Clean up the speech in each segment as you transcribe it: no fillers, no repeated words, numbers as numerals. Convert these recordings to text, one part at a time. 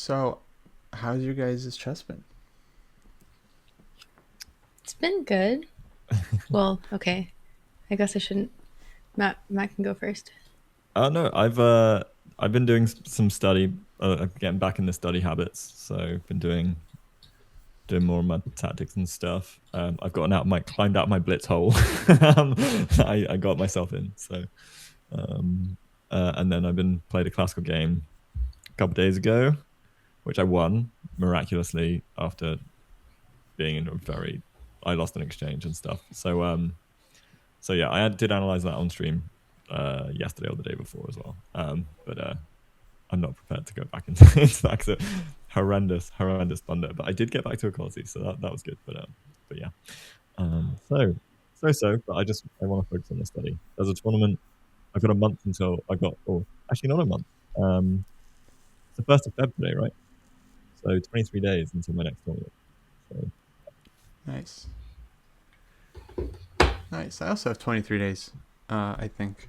So, how's your guys' chess been? It's been good. Well, okay. I guess I shouldn't. Matt can go first. Oh no, I've been doing some study, getting back in the study habits. So I've been doing more of my tactics and stuff. I've gotten out my climbed out my blitz hole. I got myself in. So um, and then I've been played a classical game a couple of days ago, which I won miraculously after being in a very. I lost an exchange and stuff. So yeah, did analyze that on stream yesterday or the day before as well. But I'm not prepared to go back into that because horrendous blunder. But I did get back to equality, so that was good. But yeah. So. But I want to focus on the study. There's a tournament. I've got a month until I got. Oh, actually not a month. It's the 1st of February, right? So 23 days until my next tournament. So Nice. Nice. I also have 23 days, I think.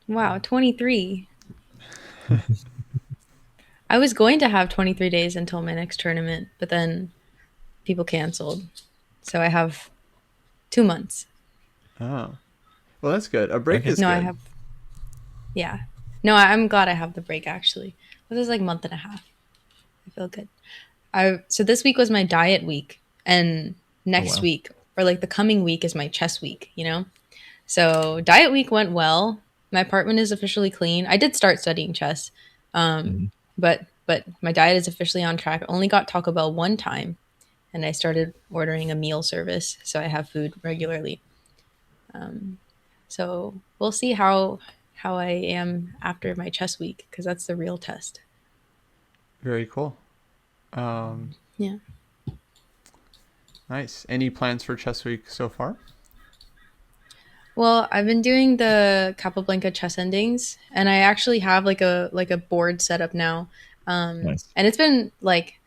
Wow, 23. I was going to have 23 days until my next tournament, but then people canceled. So I have 2 months. Oh. Well, that's good. A break Okay. is No, I good. have. Yeah. No, I'm glad I have the break actually. This is like a month and a half. I feel good. So this week was my diet week, and Oh next wow. week or like the coming week is my chess week, you know? So diet week went well. My apartment is officially clean. I did start studying chess, Mhm. but my diet is officially on track. I only got Taco Bell one time, and I started ordering a meal service, so I have food regularly. So we'll see how I am after my chess week because that's the real test. Very cool. Um, Yeah. nice. Any plans for chess week so far? Well, I've been doing the Capablanca chess endings, and I actually have like a board set up now. Nice. And it's been like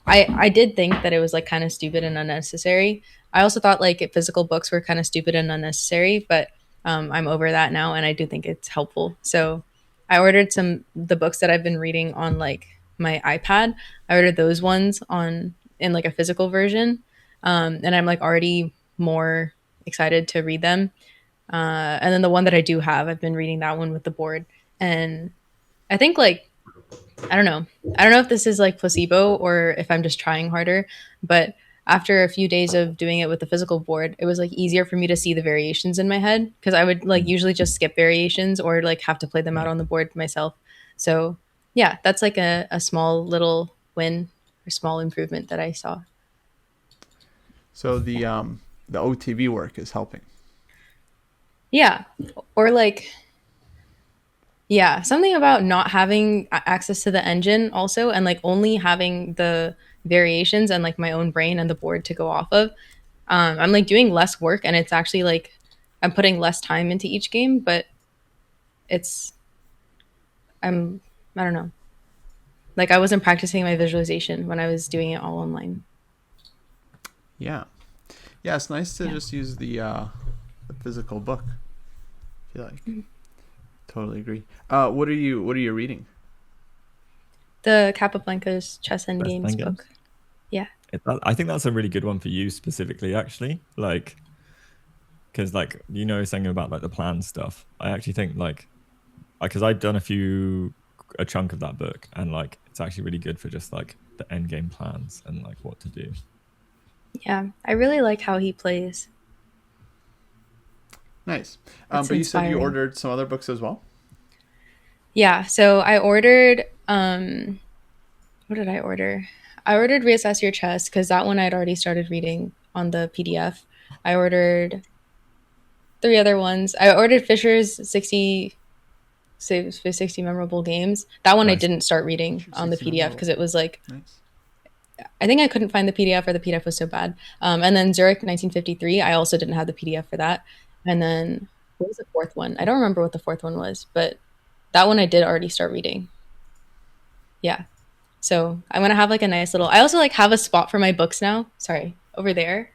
I did think that it was like kind of stupid and unnecessary. I also thought like physical books were kind of stupid and unnecessary, but I'm over that now, and I do think it's helpful. So I ordered some the books that I've been reading on like my iPad. I ordered those ones on in like a physical version, and I'm like already more excited to read them. And then the one that I do have, I've been reading that one with the board, and I think like I don't know. I don't know if this is like placebo or if I'm just trying harder, but after a few days of doing it with the physical board, it was like easier for me to see the variations in my head because I would like Mhm. usually just skip variations or like have to play them out Yeah. on the board myself. So yeah, that's like a small little win or small improvement that I saw. So the OTB work is helping. Yeah. Or like yeah, something about not having access to the engine also and like only having the variations and like my own brain and the board to go off of. I'm like doing less work and it's actually like I'm putting less time into each game, but it's I'm I don't know. Like I wasn't practicing my visualization when I was doing it all online. Yeah. Yeah, it's nice to Yeah. just use the physical book. I feel like. Totally agree. What are you reading? The Capablanca's Chess and Best Games playing games. book. Yeah. I think that's a really good one for you specifically, actually. Like, because saying about like the plan stuff. I actually think like, because I'd done a chunk of that book, and like it's actually really good for just like the end game plans and like what to do. Yeah. I really like how he plays. Nice. It's But you said you inspiring. ordered some other books as well. Yeah, so I ordered what did I order? I ordered Reassess Your Chess because that one I'd already started reading on the PDF. I ordered three other ones. I ordered Fisher's 60 memorable games. That one I Nice. didn't start reading Sure, on the 60 PDF memorable. because it was like Nice. I think I couldn't find the PDF or the PDF was so bad. And then Zurich 1953, I also didn't have the PDF for that. And then what was the fourth one? I don't remember what the fourth one was, but that one I did already start reading. Yeah. So I'm gonna have like a nice little. I also like have a spot for my books now. Sorry, over there,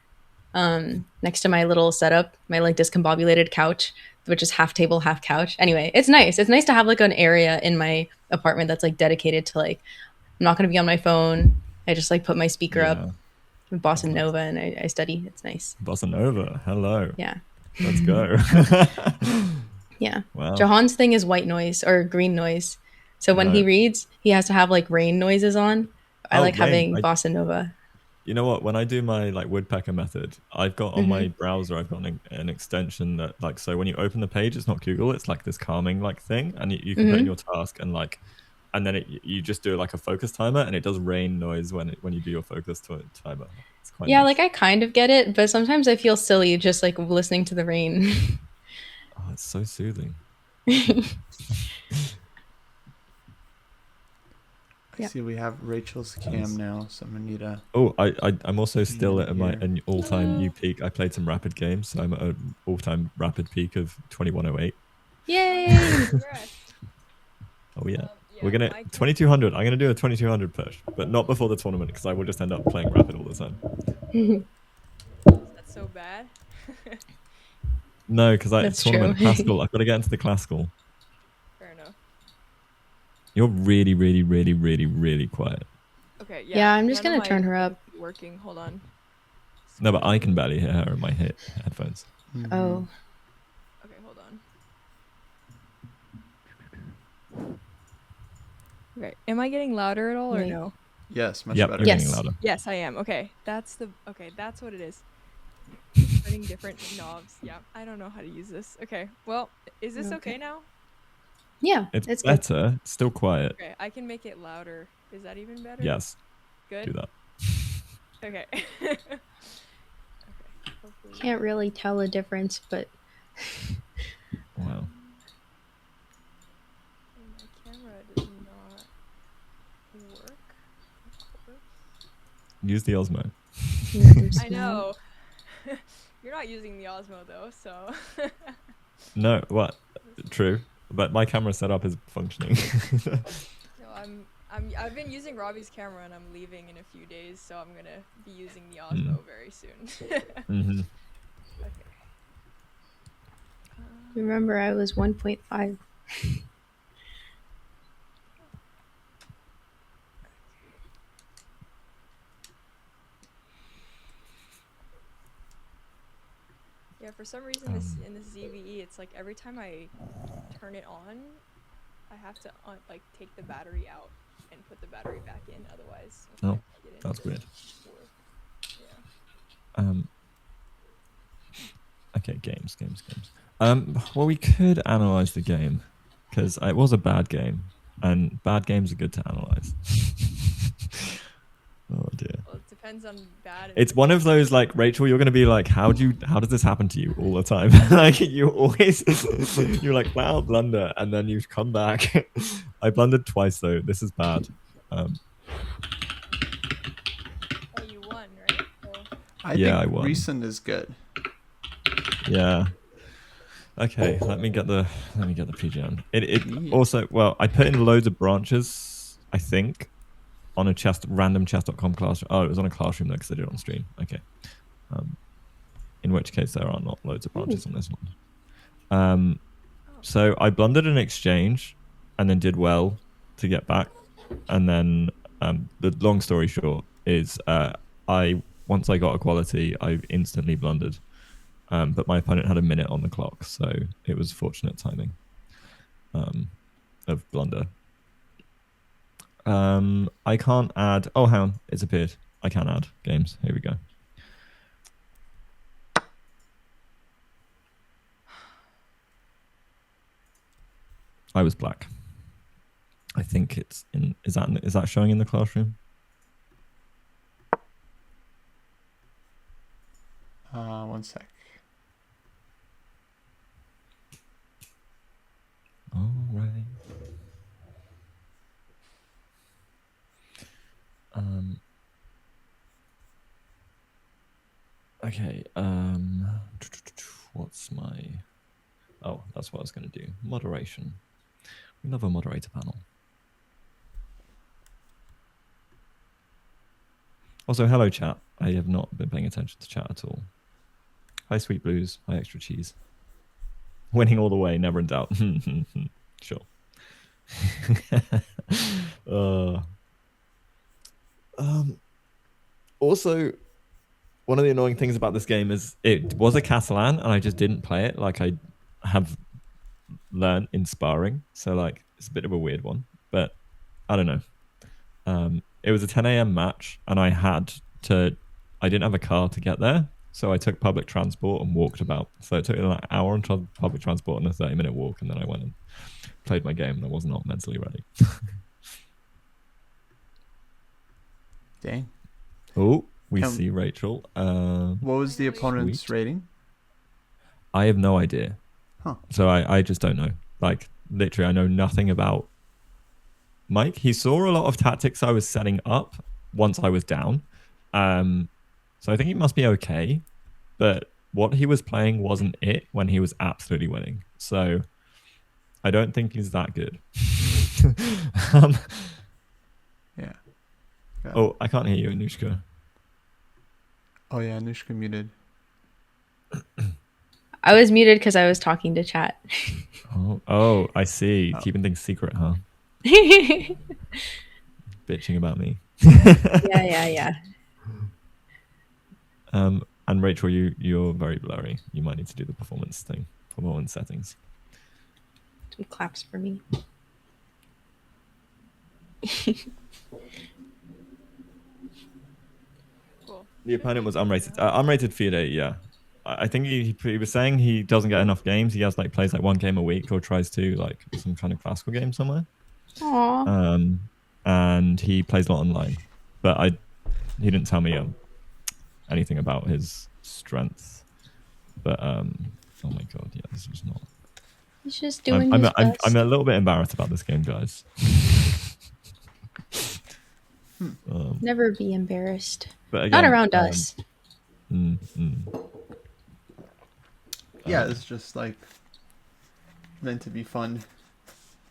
next to my little setup, my like discombobulated couch, which is half table, half couch. Anyway, it's nice. It's nice to have like an area in my apartment that's like dedicated to like I'm not going to be on my phone. I just like put my speaker Yeah. up, Bossa That's nice. Nova, and I study. It's nice. Bossa Nova. Hello. Yeah. Let's go. Yeah. Wow. Jahan's thing is white noise or green noise. So when he No. reads, he has to have like rain noises on. I Oh, like rain. having Bossa Nova. You know what? When I do my like woodpecker method, I've got on my browser, I've got an extension that like, so when you open the page, it's not Google, it's like this calming like thing, and you can put in your task and like, and then you just do like a focus timer, and it does rain noise when you do your focus timer. It's quite Yeah, nice. like I kind of get it, but sometimes I feel silly just like listening to the rain. Oh, it's so soothing. I see we have Rachel's cam now, so I'm gonna need a. Oh, I'm also still at Here. an all-time new peak. I played some rapid games, so I'm at an all-time rapid peak of 2108. Yay! Oh yeah. We're gonna 2200. I'm gonna do a 2200 push, but not before the tournament because I will just end up playing rapid all the time. That's so bad. No, because That's tournament true. classical. I've got to get into the classical. Fair enough. You're really, really, really, really, really quiet. Okay, Yeah, I'm just none gonna of turn my her up. things keep working. Hold on. No, but I can barely hear her in my headphones. Oh. Okay, hold on. Okay, am I getting louder at all or Wait. no? Yes, much Yep, better. you're Yes. getting louder. Yes, I am. Okay, that's what it is. Turning different knobs. Yeah, I don't know how to use this. Okay, well, is this okay now? Yeah, It's good. better. It's still quiet. Okay, I can make it louder. Is that even better? Yes, Good. do that. Okay. Okay. Hopefully. Can't really tell a difference, but Wow. My camera does not work. Of course. Use the Osmo. I know. You're not using the Osmo though, so. No, what? True, but my camera setup is functioning. No, I've been using Robbie's camera and I'm leaving in a few days, so I'm gonna be using the Osmo very soon. Mm-hmm. Okay. remember I was 1.5. Yeah, for some reason in this ZVE, it's like every time I turn it on, I have to like take the battery out and put the battery back in. Otherwise, I Oh, can't get into that's it. weird. Yeah. Okay, games. Well, we could analyze the game because it was a bad game, and bad games are good to analyze. Oh dear. Well, it depends on bad. It's one of those like, Rachel, you're gonna be like, how does this happen to you all the time? Like you always, you're like, wow, blunder, and then you come back. I blundered twice though. This is bad. Oh, you won, right? Or... I Yeah, think I won. recent is good. Yeah. Okay, let me get the PGM. It Yeah. also, well, I put in loads of branches, I think, on a random chess.com classroom. Oh, it was on a classroom though because I did it on stream. Okay. In which case there are not loads of branches on this one. So I blundered an exchange and then did well to get back. And then the long story short is once I got equality, I instantly blundered. But my opponent had a minute on the clock, so it was fortunate timing of blunder. I can't add... Oh, hang on. It's appeared. I can add games. Here we go. I was black. I think it's in... Is that showing in the classroom? One sec. All right. Okay. What's my... Oh, that's what I was going to do. Moderation. We love a moderator panel. Also, hello, chat. I have not been paying attention to chat at all. Hi, Sweet Blues. Hi, Extra Cheese. Winning all the way, never in doubt. Sure. Also, one of the annoying things about this game is it was a Catalan, and I just didn't play it like I have learned in sparring. So like it's a bit of a weird one, but I don't know. It was a 10 a.m. match, and I didn't have a car to get there, so I took public transport and walked about. So it took me like an hour on public transport and a 30-minute walk, and then I went and played my game, and I was not mentally ready. Dang. Oh, we see Rachel. What was the opponent's Sweet. rating? I have no idea. Huh. So I just don't know. Like, literally, I know nothing about Mike. He saw a lot of tactics I was setting up once I was down. So I think he must be okay. But what he was playing wasn't it when he was absolutely winning. So I don't think he's that good. Yeah. Oh, I can't hear you, Anushka. Oh yeah, Anushka muted. I was muted because I was talking to chat. Oh, I see. Oh. Keeping things secret, huh? Yeah. Bitching about me. Yeah. And Rachel, you're very blurry. You might need to do the performance settings. Some claps for me. Cool. The opponent was unrated. Unrated Fiade, yeah. I think he was saying he doesn't get enough games. He has plays 1 game a week, or tries to some kind of classical game somewhere. Aww. And he plays a lot online, but he didn't tell me anything about his strengths. But oh my god, yeah, this was not. He's just doing his best. I'm a little bit embarrassed about this game, guys. Never be embarrassed. But again, not around us. Yeah, it's just meant to be fun.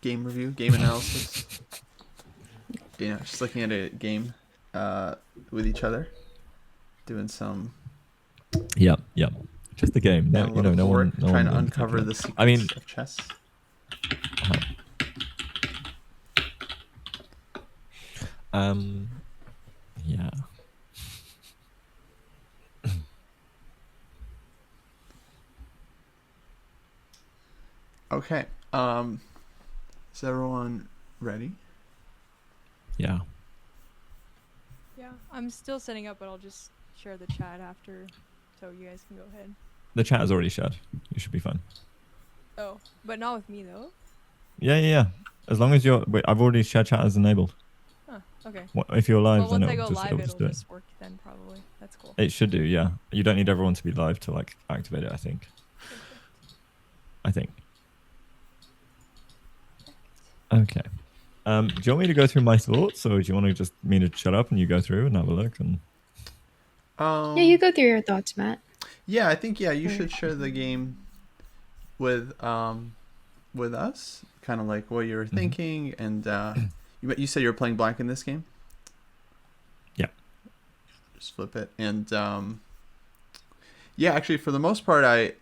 Game review, game analysis. Just looking at a game with each other, doing some. Yep. Just the game. No one trying to uncover the secrets of chess. Yeah. Okay. Is everyone ready? Yeah. Yeah, I'm still setting up, but I'll just share the chat after, so you guys can go ahead. The chat is already shared. You should be fine. Oh, but not with me though. Yeah. As long as I've already shared chat as enabled. Huh. Okay. If you're live, Well, then once I go live, it'll it'll do it. just work then probably. That's cool. It should do, yeah. You don't need everyone to be live to activate it, I think. Okay. Do you want me to go through my thoughts, or do you want me to shut up and you go through and have a look? And yeah, you go through your thoughts, Matt. Yeah, I think you should share the game with us, kind of like what you were thinking, and you said you were playing black in this game. Yeah. Just flip it, and yeah, actually, for the most part, I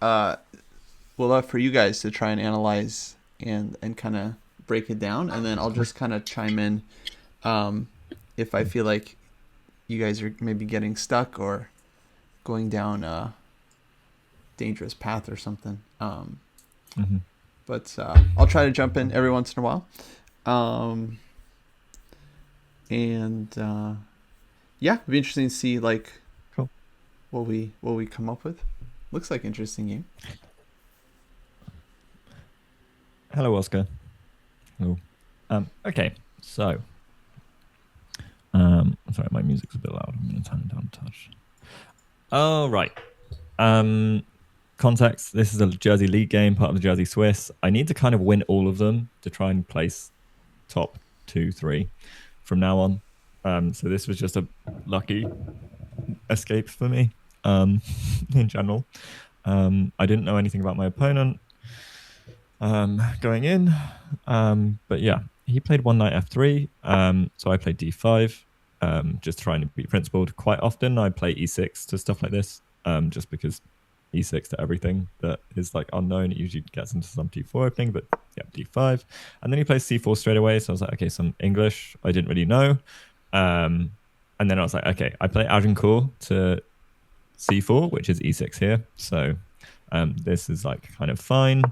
would love for you guys to try and analyze and kind of break it down, and then I'll just kind of chime in if I feel like you guys are maybe getting stuck or going down a dangerous path or something. But I'll try to jump in every once in a while. And yeah, it'd be interesting to see cool. what we come up with. Looks like an interesting game. Hello, Oscar. Hello. Okay, so sorry, my music's a bit loud. I'm going to turn it down a touch. All right. Context: this is a Jersey League game, part of the Jersey Swiss. I need to kind of win all of them to try and place top 2-3 from now on. So this was just a lucky escape for me in general. I didn't know anything about my opponent going in, but yeah, he played one knight f3, so I played d5, just trying to be principled. Quite often I play e6 to stuff like this, just because e6 to everything that is unknown, it usually gets into some d4 opening, but yeah, d5, and then he plays c4 straight away. So I was like, okay, some English I didn't really know, And then I was like, okay, I play RachAngel to c4, which is e6 here. So this is like kind of fine.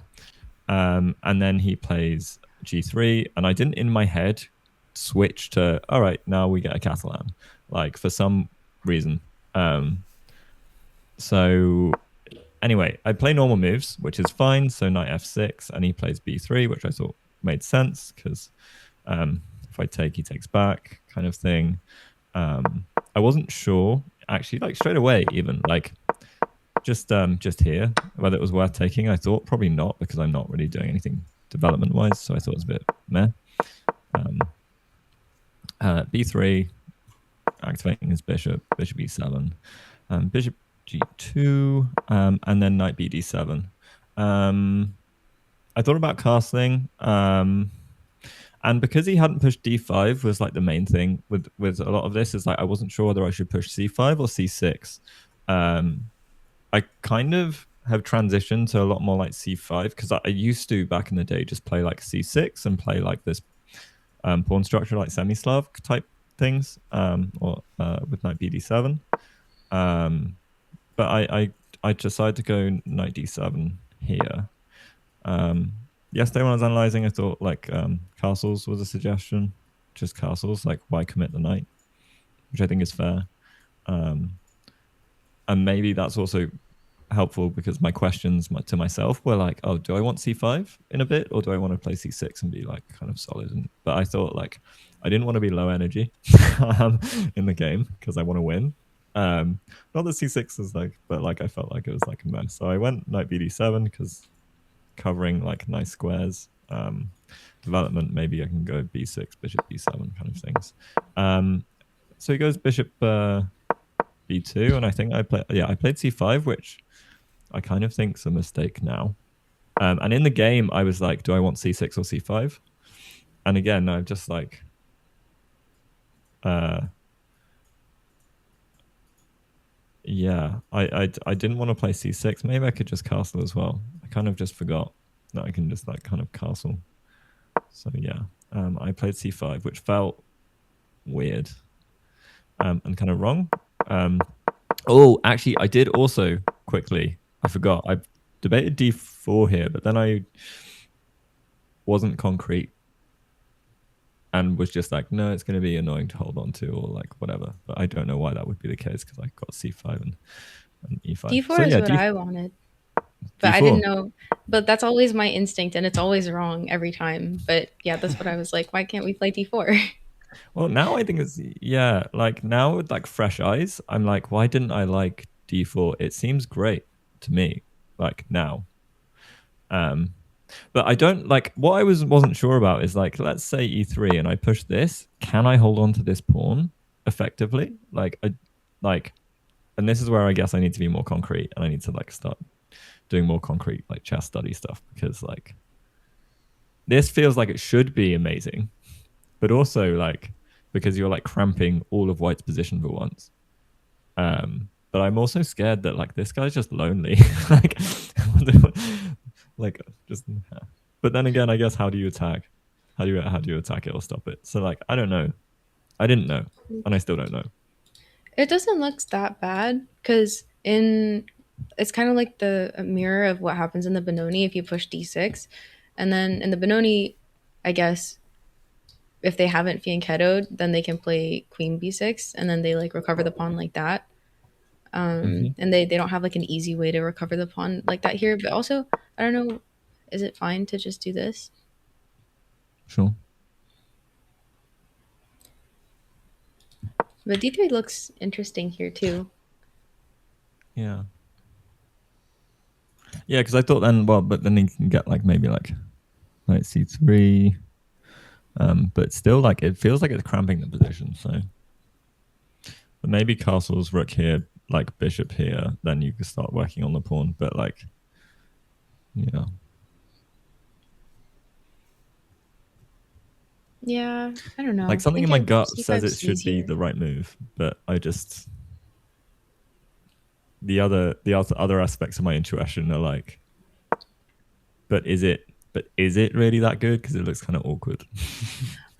And then he plays g3, and I didn't in my head switch to, all right, now we get a Catalan, like for some reason. So anyway, I play normal moves, which is fine. So knight f6, and he plays b3, which I thought made sense because if I take, he takes back, kind of thing. I wasn't sure actually, like straight away, even like just here whether it was worth taking. I thought probably not, because I'm not really doing anything development wise, so I thought it was a bit meh. B3, activating his bishop e7, bishop g2, and then knight bd7. I thought about castling, and because he hadn't pushed d5 was like the main thing with a lot of this, is like I wasn't sure whether I should push c5 or c6. I kind of have transitioned to a lot more like c5, because I used to back in the day just play like c6 and play like this pawn structure like semi-Slav type things, or with knight bd7. But I decided to go knight d7 here. Yesterday when I was analyzing, I thought like castles was a suggestion. Just castles, like why commit the knight, which I think is fair. And maybe that's also helpful because my questions to myself were like, oh, do I want c5 in a bit, or do I want to play c6 and be like kind of solid? But I thought like I didn't want to be low energy in the game because I want to win. Not that c6 is like, but like I felt like it was like a mess. So I went knight bd7 because covering like nice squares. Development, maybe I can go b6, bishop b7 kind of things. So he goes bishop b2, and I think I played c5, which I kind of think's a mistake now. And in the game, I was like, do I want c6 or c5? And again, I'm just like, yeah, I didn't want to play c6. Maybe I could just castle as well. I kind of just forgot that I can just like kind of castle. So yeah, I played c5, which felt weird and kind of wrong. Oh, actually, I did also quickly. I forgot. I debated d4 here, but then I wasn't concrete and was just like, no, it's going to be annoying to hold on to, or like whatever. But I don't know why that would be the case, because I got c5 and e5. D4 is what I wanted, but D4. I didn't know. But that's always my instinct, and it's always wrong every time. But yeah, that's what I was like, why can't we play d4? Well, now I think it's, yeah, like now with like fresh eyes, I'm like, why didn't I like d4? It seems great to me, like now. But I don't like, what I wasn't sure about is like, let's say e3 and I push this, can I hold on to this pawn effectively? And this is where I guess I need to be more concrete, and I need to like start doing more concrete like chess study stuff, because like this feels like it should be amazing, but also like because you're like cramping all of white's position for once. But I'm also scared that like this guy's just lonely. like just. But then again, I guess how do you attack? How do you attack it or stop it? So like I don't know. I didn't know, and I still don't know. It doesn't look that bad, because it's kind of like the mirror of what happens in the Benoni if you push d6, and then in the Benoni, I guess if they haven't fianchettoed, then they can play queen b6, and then they like recover the pawn like that. And they don't have like an easy way to recover the pawn like that here. But also, I don't know, is it fine to just do this? Sure. But d3 looks interesting here too. Yeah. Yeah, because I thought then, well, but then you can get like maybe like c3. But still, like it feels like it's cramping the position. So but maybe castles, rook here, like bishop here, then you can start working on the pawn. But like, yeah. Yeah, I don't know. Like something in my gut says it should be the right move, but I just the other aspects of my intuition are like, but is it really that good? Because it looks kind of awkward.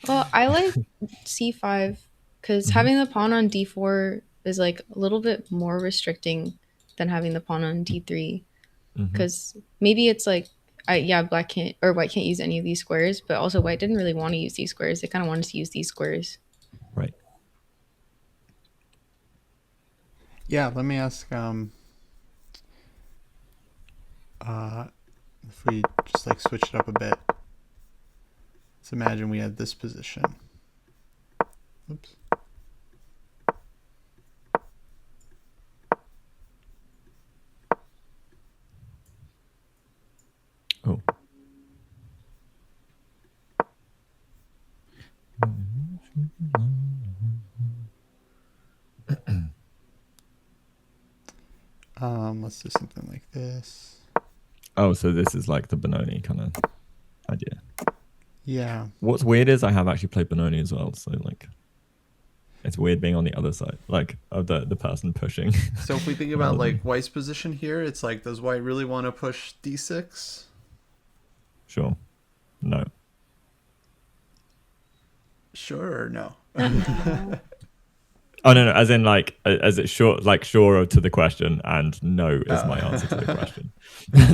Well, I like c5 Because having the pawn on d4 is like a little bit more restricting than having the pawn on d3. Because maybe it's like, black can't or white can't use any of these squares, but also white didn't really want to use these squares. They kind of wanted to use these squares. Right. Yeah, let me ask if we just like switch it up a bit. Let's imagine we had this position. Oops. Oh. Let's do something like this. Oh, so this is like the Benoni kind of idea. Yeah. What's weird is I have actually played Benoni as well, so like it's weird being on the other side, like of the person pushing. So if we think about like white's position here, it's like, does white really want to push d6? Sure. No. Sure or no? Oh no, as in like as it's short, like surer to the question, and no is my answer to the question.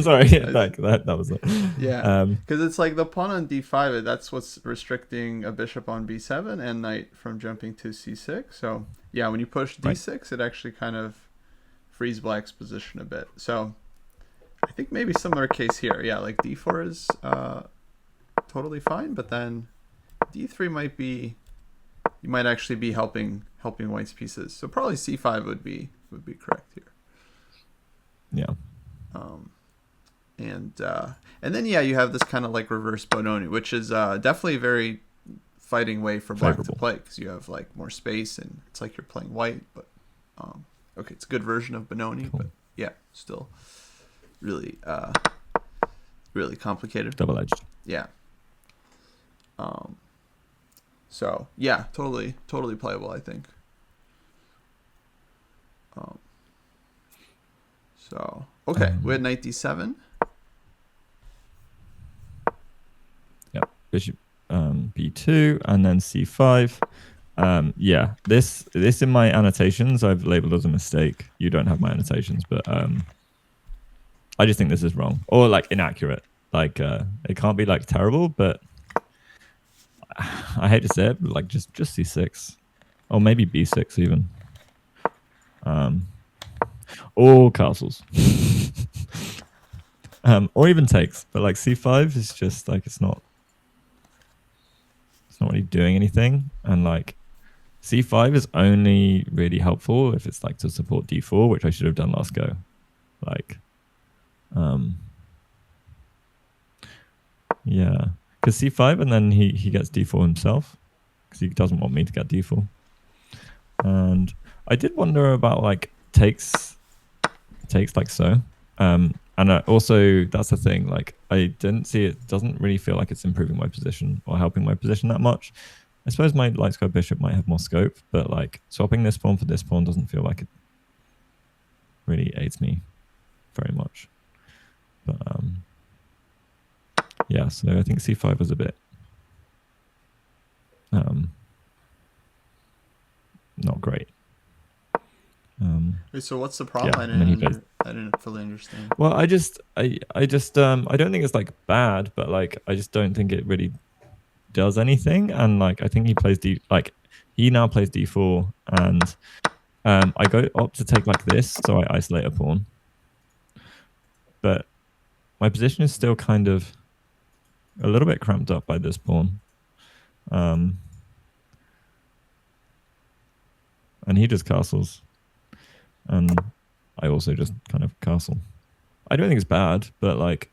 Sorry, like that was it. Yeah, because it's like the pawn on d5. That's what's restricting a bishop on b7 and knight from jumping to c6. So yeah, when you push d6, it actually kind of frees black's position a bit. So I think maybe similar case here. Yeah, like d4 is totally fine, but then d3 might be, you might actually be helping white's pieces. So probably c5 would be correct here. Yeah. And then yeah, you have this kind of like reverse Benoni, which is definitely a very fighting way for black to play, because you have like more space and it's like you're playing white. But okay, it's a good version of Benoni, but yeah, still really really complicated, double-edged. Yeah. So yeah, totally playable, I think. So okay, we had knight d7. Yep, bishop b2 and then c5. Yeah, this in my annotations I've labeled as a mistake. You don't have my annotations, but I just think this is wrong or like inaccurate. Like it can't be like terrible, but I hate to say it, but like just c6 or maybe b6 even. Or castles. Or even takes, but like c5 is just like it's not really doing anything, and like c5 is only really helpful if it's like to support d4, which I should have done last go. Like yeah, because c5 and then he gets d4 himself because he doesn't want me to get d4. And I did wonder about like takes like so. And also that's the thing, like I didn't see it, doesn't really feel like it's improving my position or helping my position that much. I suppose my light square bishop might have more scope, but like swapping this pawn for this pawn doesn't feel like it really aids me very much. But yeah, so I think c5 was a bit not great. So what's the problem? Yeah, I didn't fully understand. Well, I just I don't think it's like bad, but like I just don't think it really does anything. And like I think he now plays d4, and I go up to take like this, so I isolate a pawn. But my position is still kind of a little bit cramped up by this pawn. And he just castles. And I also just kind of castle. I don't think it's bad, but like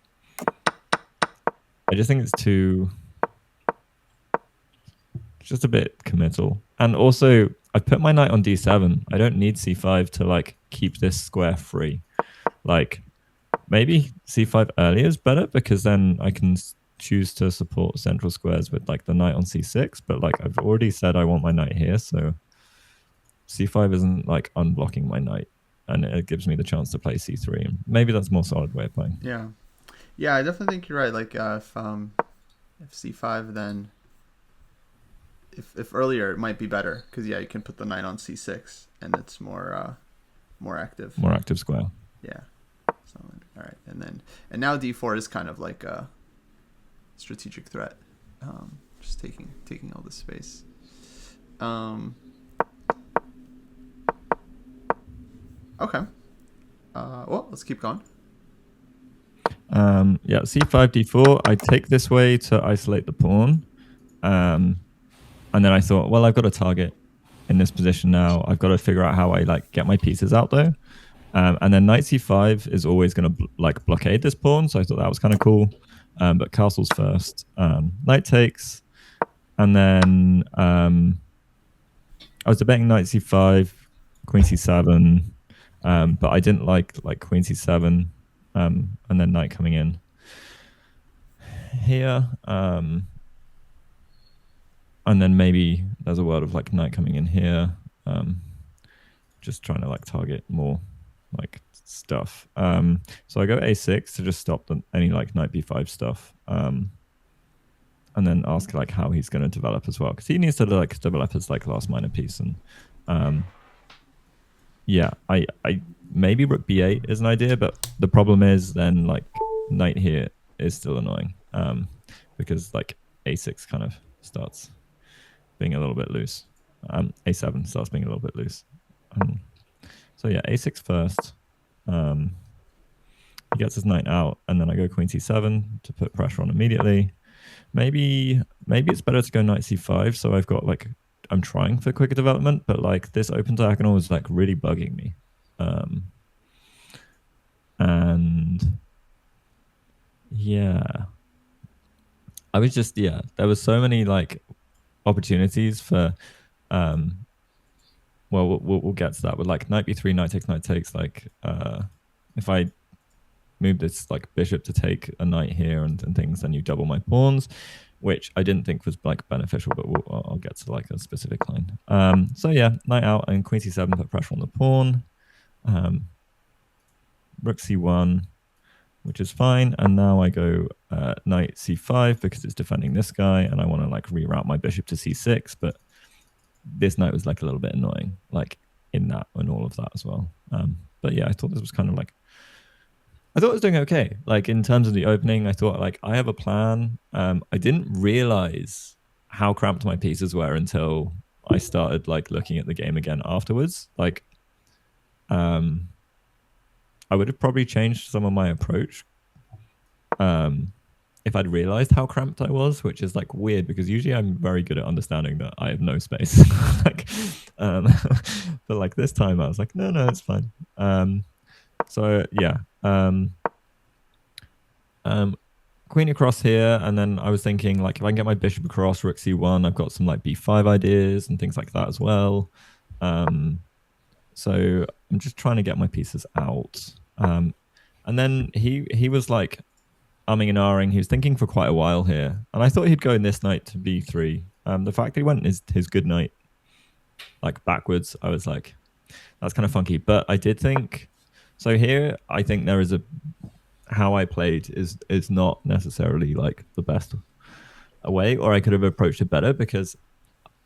I just think it's just a bit committal. And also I put my knight on d7. I don't need c5 to like keep this square free. Like maybe c5 earlier is better, because then I can choose to support central squares with like the knight on c6. But like I've already said I want my knight here, so c5 isn't like unblocking my knight, and it gives me the chance to play c3. Maybe that's a more solid way of playing. Yeah, I definitely think you're right. Like if c5, then if earlier it might be better because you can put the knight on c6 and it's more active. More active square. Yeah. So all right, and now d4 is kind of like a strategic threat, just taking all this space. Okay. Well, let's keep going. Yeah, c5, d4. I take this way to isolate the pawn. And then I thought, well, I've got a target in this position now. I've got to figure out how I like get my pieces out though. And then knight c5 is always going to blockade this pawn. So I thought that was kind of cool. But castle's first. Knight takes. And then I was debating knight c5, queen c7. But I didn't like queen c7. And then knight coming in here. And then maybe there's a world of like knight coming in here. Just trying to like target more like stuff. So I go a6 to just stop any like knight b5 stuff. And then ask like how he's going to develop as well, because he needs to like develop his like last minor piece. And yeah, I maybe rook b8 is an idea, but the problem is then like knight here is still annoying, because like a6 kind of starts being a little bit loose. A7 starts being a little bit loose. So yeah, a6 first. He gets his knight out, and then I go queen c7 to put pressure on immediately. Maybe it's better to go knight c5. So I've got like, I'm trying for quicker development, but like this open diagonal is like really bugging me. And yeah, I was just, there was so many like opportunities for, well, we'll get to that with like knight b3, knight takes, like, if I move this like bishop to take a knight here and things, then you double my pawns, which I didn't think was like beneficial, but I'll get to like a specific line. So yeah, knight out and queen c7 put pressure on the pawn. Rook c1, which is fine. And now I go knight c5 because it's defending this guy, and I want to like reroute my bishop to c6, but this knight was like a little bit annoying, like in that and all of that as well. But yeah, I thought this was kind of like, I thought it was doing okay. Like in terms of the opening, I thought like I have a plan. I didn't realize how cramped my pieces were until I started like looking at the game again afterwards. Like, I would have probably changed some of my approach if I'd realized how cramped I was, which is like weird because usually I'm very good at understanding that I have no space. Like, but like this time I was like, no, it's fine. So yeah. Queen across here, and then I was thinking like if I can get my bishop across, rook c1, I've got some like b5 ideas and things like that as well. So I'm just trying to get my pieces out. And then he was like umming and ahhing. He was thinking for quite a while here, and I thought he'd go in this knight to b3. The fact that he went his good knight like backwards, I was like, that's kind of funky. But I did think, so here I think there is how I played is not necessarily like the best way, or I could have approached it better, because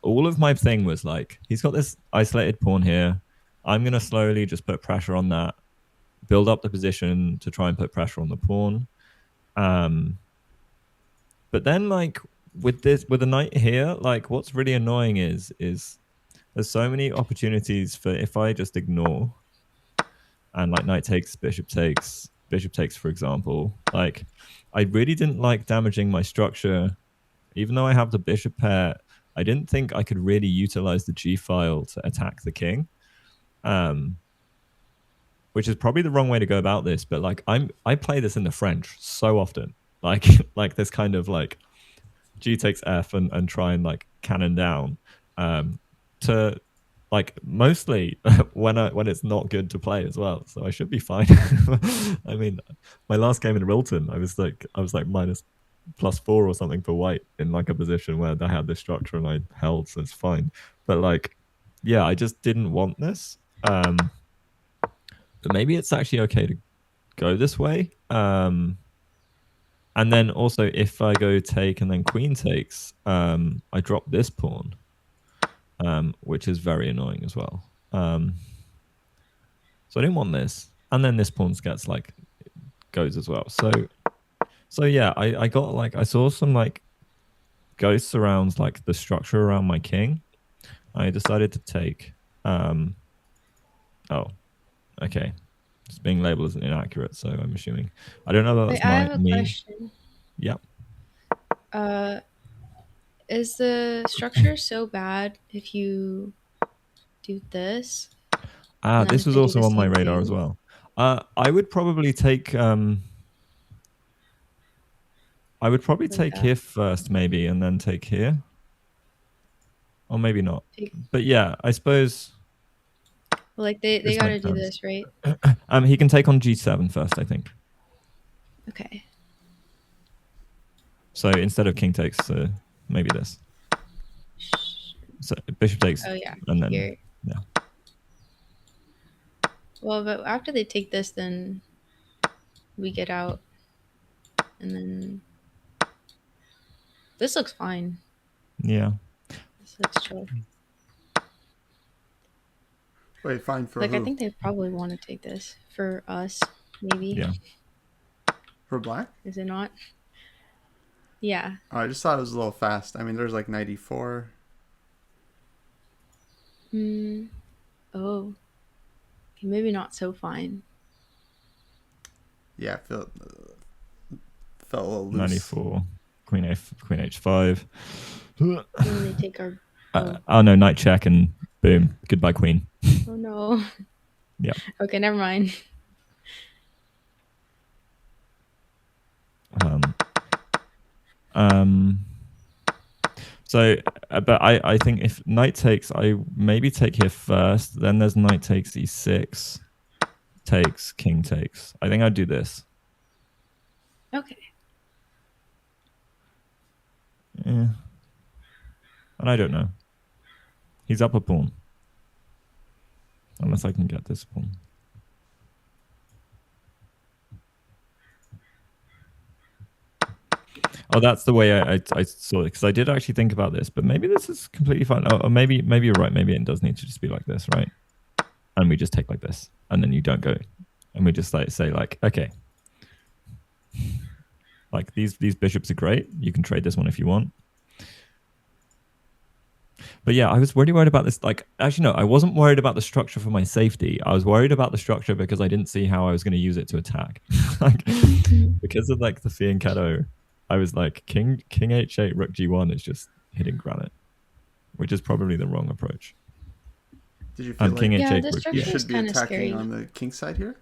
all of my thing was like, he's got this isolated pawn here. I'm going to slowly just put pressure on that, build up the position to try and put pressure on the pawn. But then like with the knight here, like what's really annoying is there's so many opportunities for, if I just ignore and like knight takes, bishop takes, for example, like I really didn't like damaging my structure. Even though I have the bishop pair, I didn't think I could really utilize the G file to attack the king, which is probably the wrong way to go about this. But like I play this in the French so often, like like this kind of like G takes F and try and like cannon down, to like mostly when it's not good to play as well. So I should be fine. I mean, my last game in Wilton, I was like +4 or something for white in like a position where I had this structure and I held, so it's fine. But like, yeah, I just didn't want this. But maybe it's actually okay to go this way. And then also, if I go take and then queen takes, I drop this pawn, which is very annoying as well. So I didn't want this. And then this pawn gets like goes as well. So yeah, I got like I saw some like ghosts around like the structure around my king. I decided to take. Oh, okay. It's being labeled as inaccurate, so I'm assuming. I don't know if Wait, that's I my have a me. question. Yeah. Is the structure so bad if you do this? And then This if was they do also the on my same radar as thing, well. I would probably take. I would probably like take that. here first, maybe, and then take here, or maybe not. Take, But yeah, I suppose like they this got to makes do sense. this, right? He can take on g7 first, I think. Okay. So instead of king takes, maybe this. So bishop takes, Oh yeah, and then here. yeah. Well, but after they take this, then we get out, and then this looks fine. Yeah. This looks chill. Wait, fine for Like who? I think they probably want to take this for us, maybe. Yeah. For black? Is it not? Yeah. Oh, I just thought it was a little fast. I mean, there's like 94. Oh. Okay, maybe not so fine. Yeah, felt a little loose. 94. Queen h5. And then they take our. Oh. No, knight check and boom. Goodbye, queen. Oh no. Yeah. Okay, never mind. So, but I think if knight takes, I maybe take here first. Then there's knight takes e6, takes, king takes. I think I'd do this. Okay. Yeah. And I don't know. He's up a pawn. Unless I can get this pawn. Oh, that's the way I saw it, because I did actually think about this, but maybe this is completely fine. Or maybe you're right. Maybe it does need to just be like this, right? And we just take like this, and then you don't go, and we just like say like, okay, like these bishops are great. You can trade this one if you want. But yeah, I was really worried about this. Like, actually, no, I wasn't worried about the structure for my safety. I was worried about the structure because I didn't see how I was going to use it to attack. Like, because of like the fianchetto, I was like, king h8, rook g1 is just hitting granite, which is probably the wrong approach. Did you feel like king Yeah, h8, this rook structure you g8. is should be kind of attacking scary. on the king side here?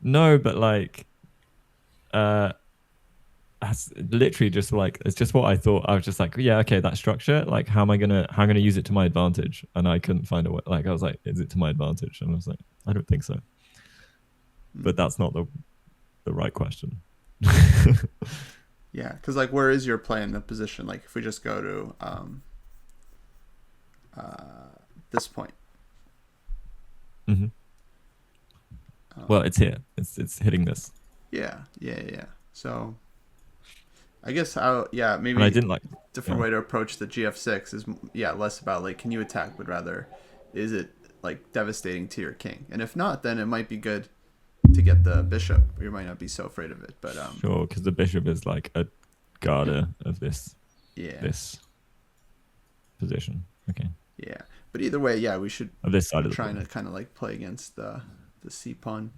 No, but like, that's literally just like, it's just what I thought. I was just like, yeah, okay, that structure, like how am I gonna use it to my advantage? And I couldn't find a way. Like I was like, is it to my advantage? And I was like, I don't think so. But that's not the right question. Yeah, because like, where is your play in the position? Like, if we just go to this point. Mm-hmm. Well, it's here. It's hitting this. Yeah. So, I guess maybe And I didn't like different way to approach the GF6 is less about like, can you attack, but rather, is it like devastating to your king? And if not, then it might be good to get the bishop. You might not be so afraid of it, but sure, because the bishop is like a garter of this position. Okay. Yeah, but either way, we should of this side of the trying board. to kind of like play against the c pawn.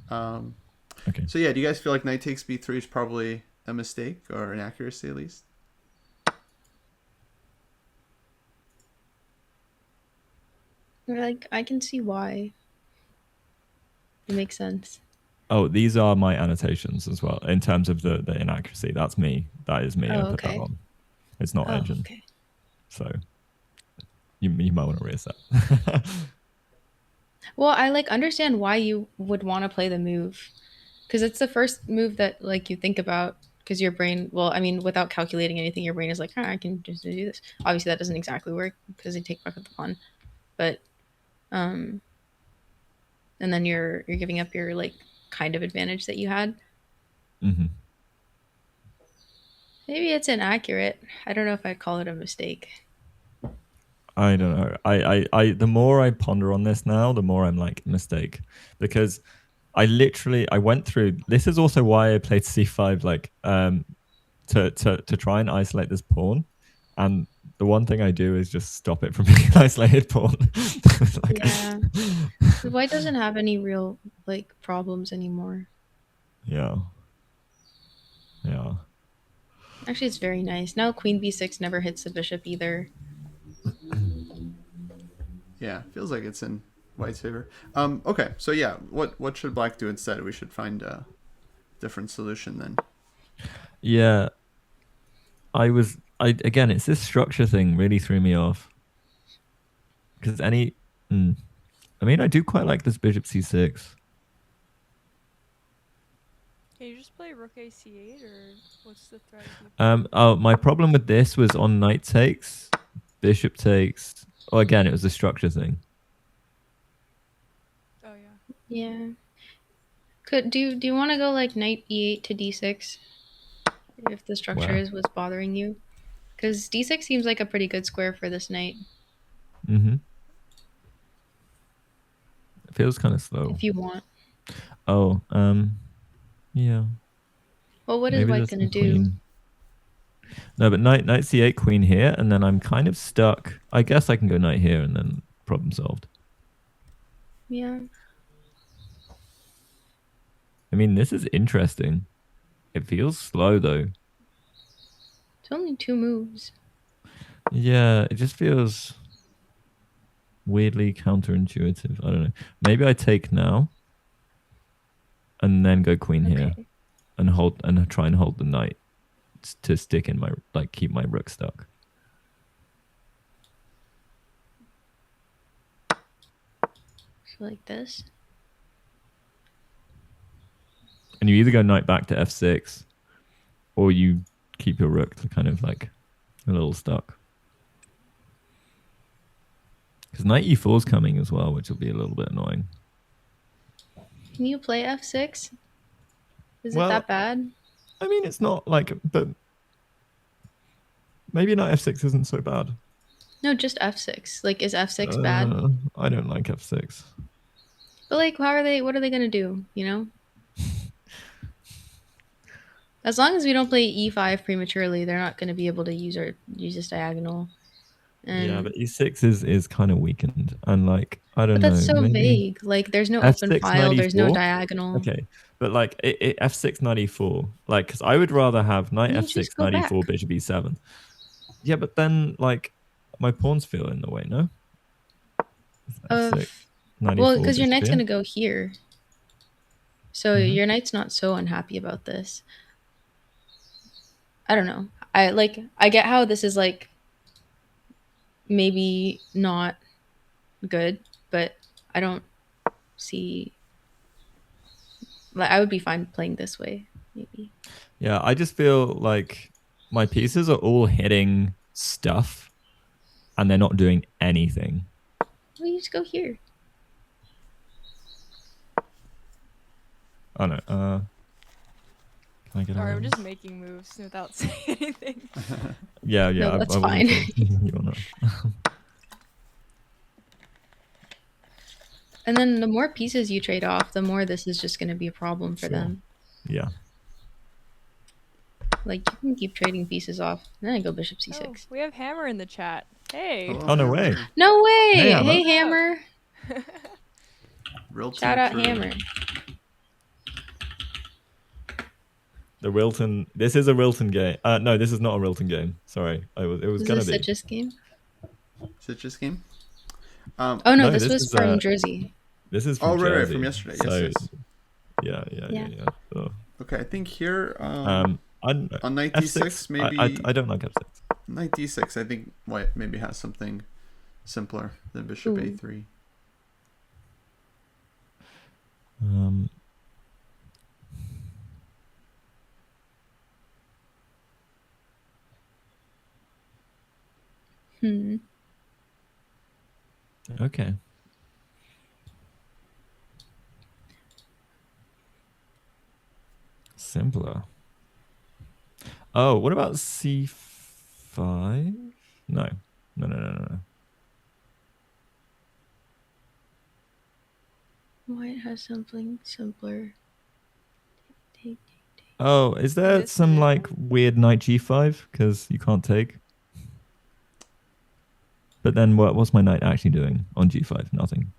Okay. So do you guys feel like knight takes b3 is probably a mistake or inaccuracy at least? Like I can see why. It makes sense. Oh, these are my annotations as well in terms of the inaccuracy. That's me. That is me. I put that on. It's not engine. Okay. So you might want to reassess. Well, I like understand why you would want to play the move, because it's the first move that like you think about, because your brain, well, I mean, without calculating anything, your brain is like, I can just do this. Obviously, that doesn't exactly work because they take back with the pawn, but and then you're giving up your like kind of advantage that you had. Mm-hmm. Maybe it's inaccurate. I don't know if I'd call it a mistake. I don't know. I the more I ponder on this now, the more I'm like mistake, because I went through. This is also why I played c5, like to try and isolate this pawn, and the one thing I do is just stop it from being an isolated pawn. Like, Yeah. The white doesn't have any real like problems anymore. yeah. Actually, it's very nice. Now queen b6 never hits the bishop either. Yeah, feels like it's in white's favor. Okay, so yeah, what should black do instead? We should find a different solution then. Yeah. Again, it's this structure thing really threw me off. Because I mean, I do quite like this bishop c6. Can you just play rook a c8, or what's the threat? Oh, my problem with this was on knight takes, bishop takes. Oh, again, it was a structure thing. Oh yeah. Yeah. Do you want to go like knight e8 to d6 if the structure Wow. was bothering you? Because d6 seems like a pretty good square for this knight. Mm-hmm. It feels kind of slow. If you want. Oh, yeah. Well, what is Maybe white that's gonna the do? queen. No, but knight c8, queen here, and then I'm kind of stuck. I guess I can go knight here, and then problem solved. Yeah. I mean, this is interesting. It feels slow though. It's only 2 moves. Yeah, it just feels weirdly counterintuitive. I don't know. Maybe I take now, and then go queen here, Okay. and try and hold the knight to stick in my, like, keep my rook stuck. So like this. And you either go knight back to f6, or you keep your rook to kind of like a little stuck. Because knight e4 is coming as well, which will be a little bit annoying. Can you play f6? Is Well, it that bad? I mean, it's not like, but maybe knight f6 isn't so bad. No, just f6. Like, is f6 bad? I don't like f6. But like, what are they gonna do? You know? As long as we don't play e5 prematurely, they're not gonna be able to use this diagonal. And Yeah, but e6 is kind of weakened, and like, I don't but know. that's so maybe vague. Like, there's no open f6 file. knight There's no e4. diagonal. Okay, but like f6 knight e4, like, because I would rather have knight You f6 just go knight e4 back. bishop e7. Yeah, but then like my pawns feel in the way, no? F6 knight Well, e4 because your bishop knight's here. gonna go here, so your knight's not so unhappy about this. I don't know. I get how this is like maybe not good, but I don't see. Like, I would be fine playing this way, maybe. Yeah, I just feel like my pieces are all hitting stuff, and they're not doing anything. Well, you just go here. Oh no. Can I get Sorry, out I'm of just this? making moves without saying anything. Yeah. No, that's I fine. wasn't sure you or not. And then the more pieces you trade off, the more this is just going to be a problem for Sure. them. Yeah. Like, you can keep trading pieces off. Then I go bishop Oh, c6. we have Hammer in the chat. Hey. Hello, Oh, no Hammer. way. No way! Hey, Hammer. Hey, Hammer! Real Shout team out crew. Hammer. The Wilton. This is a Wilton game. No, this is not a Wilton game. Sorry, it was Is gonna this be. a Citrus game? Citrus game? Oh no, No, this this was is, from Jersey. This is from Oh, right, Jersey. from yesterday. So, Yes. yeah. Yeah. So, Okay, I think here I don't know. on knight F6, d6, maybe I don't like f6. knight d6. I think white maybe has something simpler than bishop Ooh. a3. Okay. simpler? Oh, what about c5? No. No. White has something simpler. Take. Oh, is there this some like position? weird knight g5 because you can't take? But then what's my knight actually doing on g5? Nothing.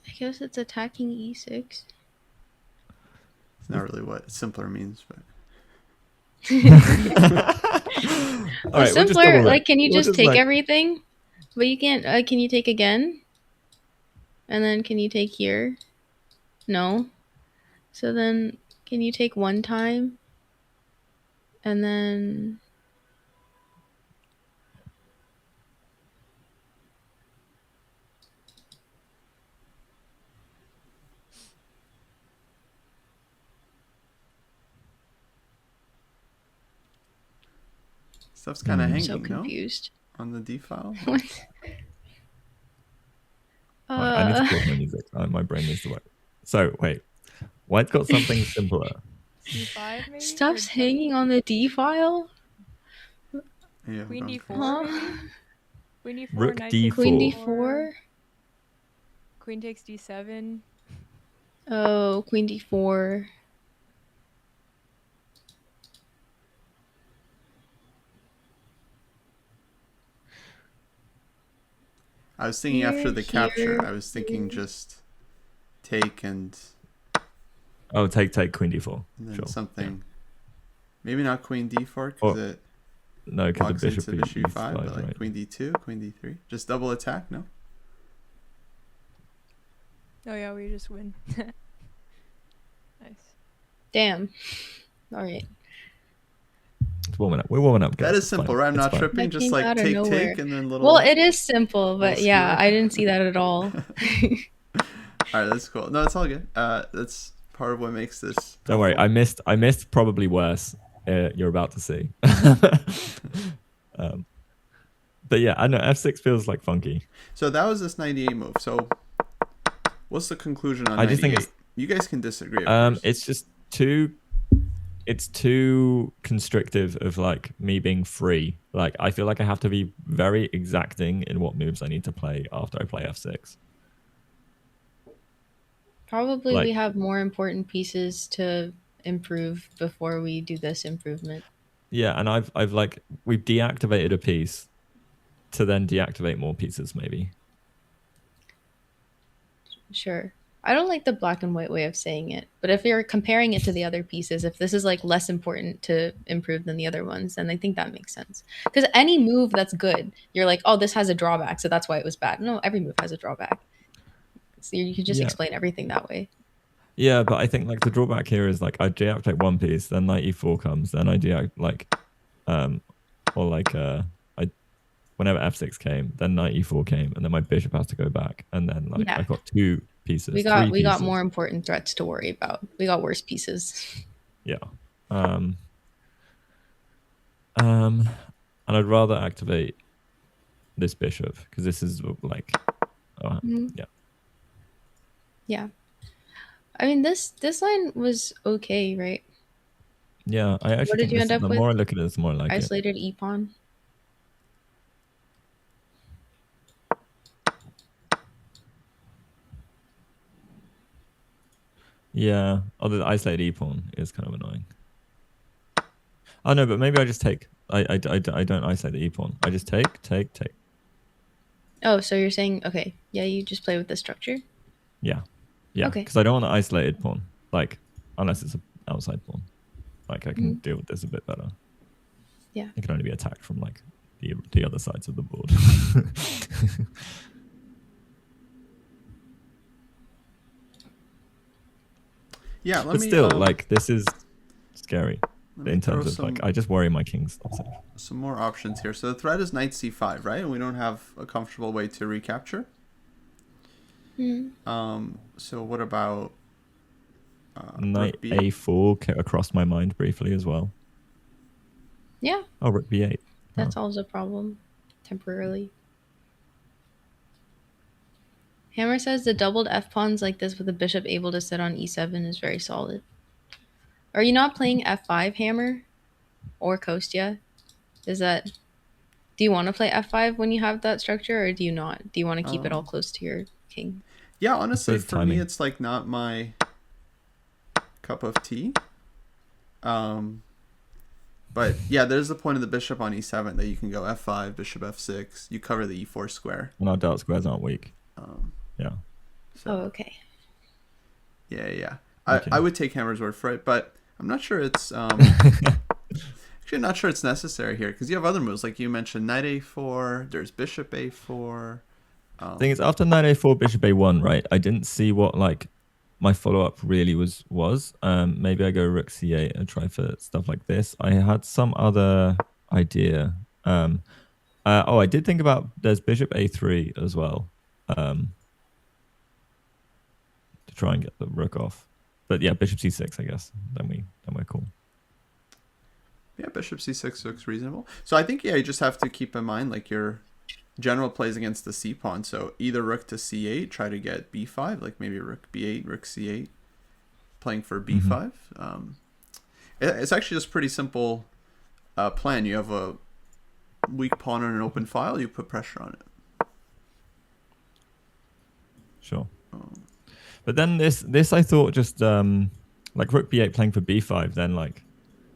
I guess it's attacking e6. It's not really what simpler means, but All right, we'll just simpler, double like, can you we'll just take like, everything? But you can't. Can you take again? And then can you take here? No. So then, can you take one time? And then. stuff's kind of I'm hanging, so no? confused. On the D file. What? I need to pause my music. My brain needs to work. So wait, White's got something simpler. C5 maybe? Stuff's Or hanging on the D file? Yeah, Queen hold on. D4 Huh? maybe? Queen D4, Rook knight D4. takes Queen D4. D4? Queen takes D7. Oh, Queen D4. I was thinking after the Here, capture, I was thinking just take and Oh, take Queen D4. then Sure. something. Maybe not Queen D4 Or- because it No, because the walks bishop into Bishop E5, E5, but like right? Queen D2, Queen D3. Just double attack, no? Oh yeah, we just win. Nice. Damn. Alright. It's warming up. We're warming up, guys. That is It's simple, fine. right? I'm It's not fine. tripping. That Just came like out of take, nowhere. take, and then little. Well, it is simple, but little yeah, skewer. I didn't see that at all. All right, that's cool. No, it's all good. That's part of what makes this. Don't worry. helpful. I missed probably worse. You're about to see. But yeah, I know F6 feels like funky. So that was this 98 move. So what's the conclusion on I 98? just think You guys can disagree. Of course. it's just too. It's too constrictive of like me being free. Like I feel like I have to be very exacting in what moves I need to play after I play F6. Probably Like- we have more important pieces to improve before we do this improvement. Yeah, and I've like we've deactivated a piece to then deactivate more pieces maybe. Sure. I don't like the black and white way of saying it, but if you're comparing it to the other pieces, if this is like less important to improve than the other ones, then I think that makes sense. Because any move that's good, you're like, oh, this has a drawback, so that's why it was bad. No, every move has a drawback. So you can just Yeah. explain everything that way. Yeah, but I think like the drawback here is like I deactivate one piece, then knight e4 comes, then I deactivate like or like I whenever f6 came, then knight e4 came, and then my bishop has to go back, and then like Yeah. I've got two pieces. We three got pieces. more important threats to worry about. We got worse pieces. Yeah. And I'd rather activate this bishop because this is like Mhm. yeah. Yeah. I mean, this line was okay, right? Yeah, I actually What did think you this, end up the with? more I look at it, the more I like it. Isolated e-pawn. Yeah, although the isolated e-pawn is kind of annoying. Oh no, but maybe I just take. I don't isolate the e-pawn. I just take. Oh, so you're saying, okay, yeah, you just play with the structure? Yeah, Okay. because I don't want an isolated pawn, like unless it's an outside pawn. Like I can Mhm. deal with this a bit better. Yeah. It can only be attacked from like the other sides of the board. Yeah, let But me. still, like this is scary let me in throw terms of some, like I just worry my king's not safe. some more options here. So the threat is knight c5, right? And we don't have a comfortable way to recapture. So what about Knight rook b8? a4 across my mind briefly as well. Yeah, Oh, rook b8. that Oh. solves a problem temporarily. Hammer says the doubled f pawns like this with the bishop able to sit on e7 is very solid. Are you not playing f5 hammer or Kostya? Is that? Do you want to play f5 when you have that structure, or do you not? Do you want to keep it all close to your king? Yeah, I honestly, suppose for me, timing. it's like not my cup of tea. But yeah, there's the point of the bishop on e7 that you can go f5, bishop f6. You cover the e4 square. And our dark squares aren't weak. Yeah. So, Oh, okay. Yeah. Okay. I would take Hammer's word for it, but I'm not sure it's actually not sure it's necessary here because you have other moves like you mentioned knight a4. There's bishop a4. Thing is, after knight a4, bishop a1, right? I didn't see what like my follow-up really was. Maybe I go rook c8 and try for stuff like this. I had some other idea. I did think about there's bishop a3 as well, to try and get the rook off. But yeah, bishop c6, I guess. Then we're cool. Yeah, bishop c6 looks reasonable. So I think you just have to keep in mind like your general plays against the c pawn. So either rook to c8, try to get b5, like maybe rook b8, rook c8, playing for b5. It's actually just pretty simple plan. You have a weak pawn on an open file, you put pressure on it. Sure. But then this I thought just like rook b8 playing for b5 then like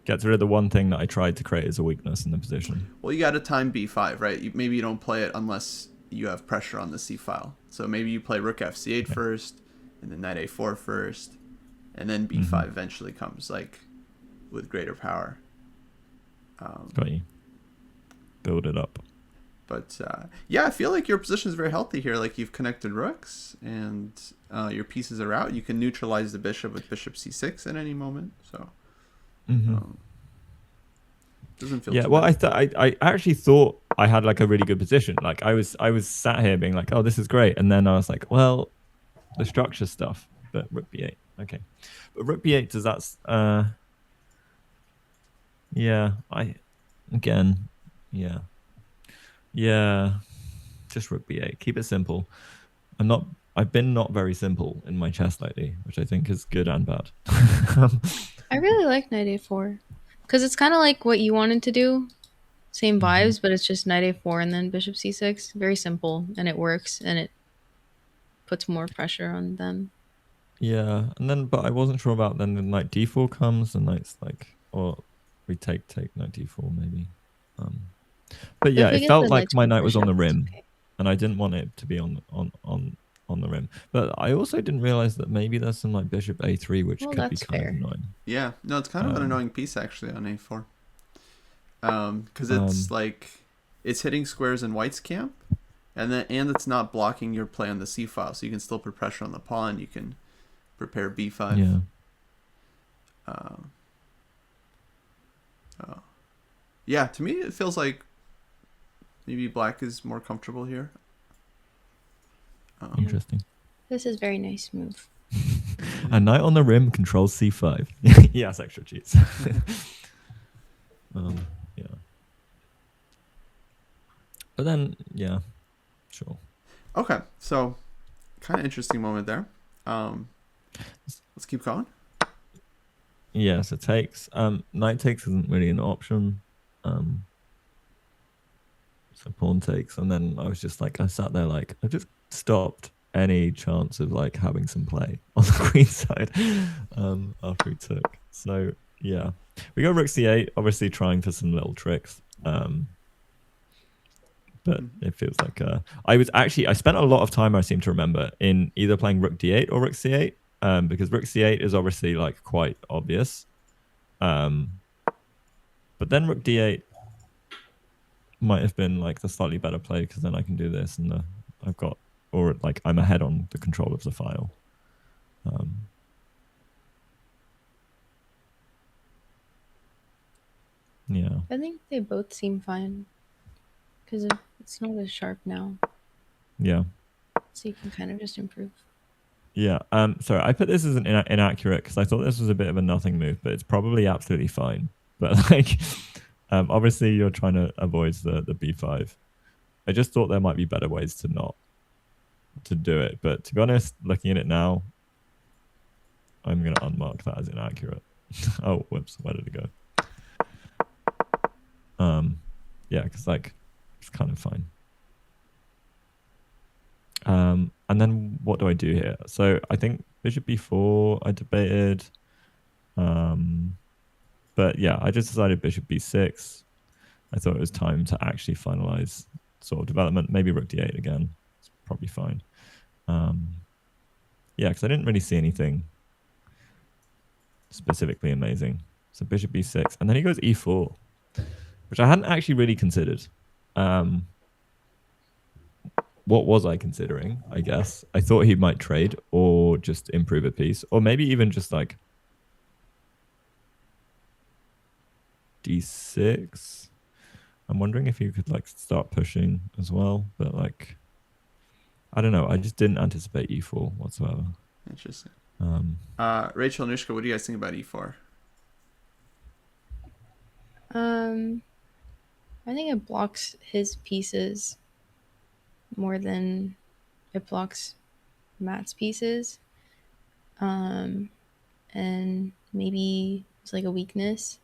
gets rid of the one thing that I tried to create as a weakness in the position. Well, you got to time b5, right? Maybe you don't play it unless you have pressure on the c file. So maybe you play rook fc8 first, and then knight a4 first, and then b5 eventually comes like with greater power. Got you. Build it up. But yeah, I feel like your position is very healthy here. Like you've connected rooks, and your pieces are out. You can neutralize the bishop with bishop c6 at any moment. So doesn't feel. Yeah, too well, bad. I actually thought I had like a really good position. Like I was sat here being like, oh, this is great, and then I was like, well, the structure stuff. But rook b8, okay. But rook b8 does that? Yeah, just rook b8. Keep it simple. I've been not very simple in my chess lately, which I think is good and bad. I really like knight a4 because it's kind of like what you wanted to do. Same vibes, but it's just knight a4 and then bishop c6. Very simple, and it works, and it puts more pressure on them. Yeah, but I wasn't sure about then the knight d4 comes, and knight's like, or we take knight d4 maybe. But yeah, it felt like my knight was on the rim, and I didn't want it to be on the rim. But I also didn't realize that maybe there's some like bishop a3, which could be kind of annoying. Yeah, no, it's kind of an annoying piece actually on a4. Because it's like it's hitting squares in white's camp, and it's not blocking your play on the c file, so you can still put pressure on the pawn. You can prepare b5. Yeah. Yeah, to me it feels like maybe black is more comfortable here. Interesting. This is a very nice move. A knight on the rim controls c5. Yes, extra cheats. Yeah. But then, yeah, sure. Okay, so kind of interesting moment there. Let's keep going. Yeah, so takes. Knight takes isn't really an option. So pawn takes, and then I was just like, I sat there like, I just stopped any chance of like having some play on the queen side after he took. So yeah, we go rook c8, obviously trying for some little tricks. But it feels like I spent a lot of time, I seem to remember, in either playing rook d8 or rook c8, because rook c8 is obviously like quite obvious. But then rook d8 might have been like the slightly better play, because then I can do this, and I'm ahead on the control of the file. Yeah. I think they both seem fine because it's not as sharp now. Yeah. So you can kind of just improve. Yeah. Sorry, I put this as an inaccurate because I thought this was a bit of a nothing move, but it's probably absolutely fine. But like, obviously you're trying to avoid the b5. I just thought there might be better ways to do it. But to be honest, looking at it now, I'm going to unmark that as inaccurate. Oh, whoops! Where did it go? Yeah, because like it's kind of fine. And then what do I do here? So I think bishop b4. I debated. But yeah, I just decided bishop b6. I thought it was time to actually finalize sort of development. Maybe rook d8 again. It's probably fine. Yeah, because I didn't really see anything specifically amazing. So bishop b6, and then he goes e4, which I hadn't actually really considered. What was I considering? I guess I thought he might trade or just improve a piece, or maybe even just like d6. I'm wondering if you could like start pushing as well, but like I don't know. I just didn't anticipate e4 whatsoever. Interesting. Rachel and Nushka, what do you guys think about e4? I think it blocks his pieces more than it blocks Matt's pieces. And maybe it's like a weakness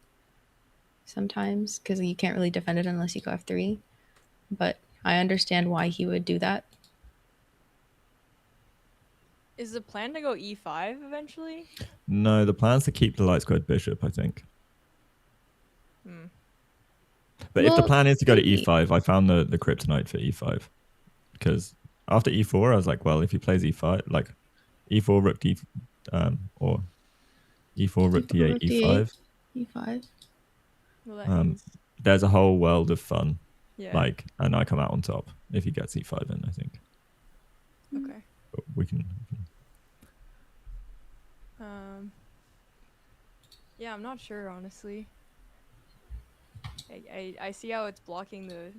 sometimes because you can't really defend it unless you go f3. But I understand why he would do that. Is the plan to go e5 eventually? No, the plan's to keep the light squared bishop, I think. But if the plan is to go to e5, I found the kryptonite for e5. Because after e4, I was like, well, if he plays e5, like e4, rook d, or e4, rook d8, e5. e5. Well, there's a whole world of fun. yeah. Like, and I come out on top if he gets e5 in, I think. Okay. But we can. Yeah, I'm not sure, honestly. I see how it's blocking the,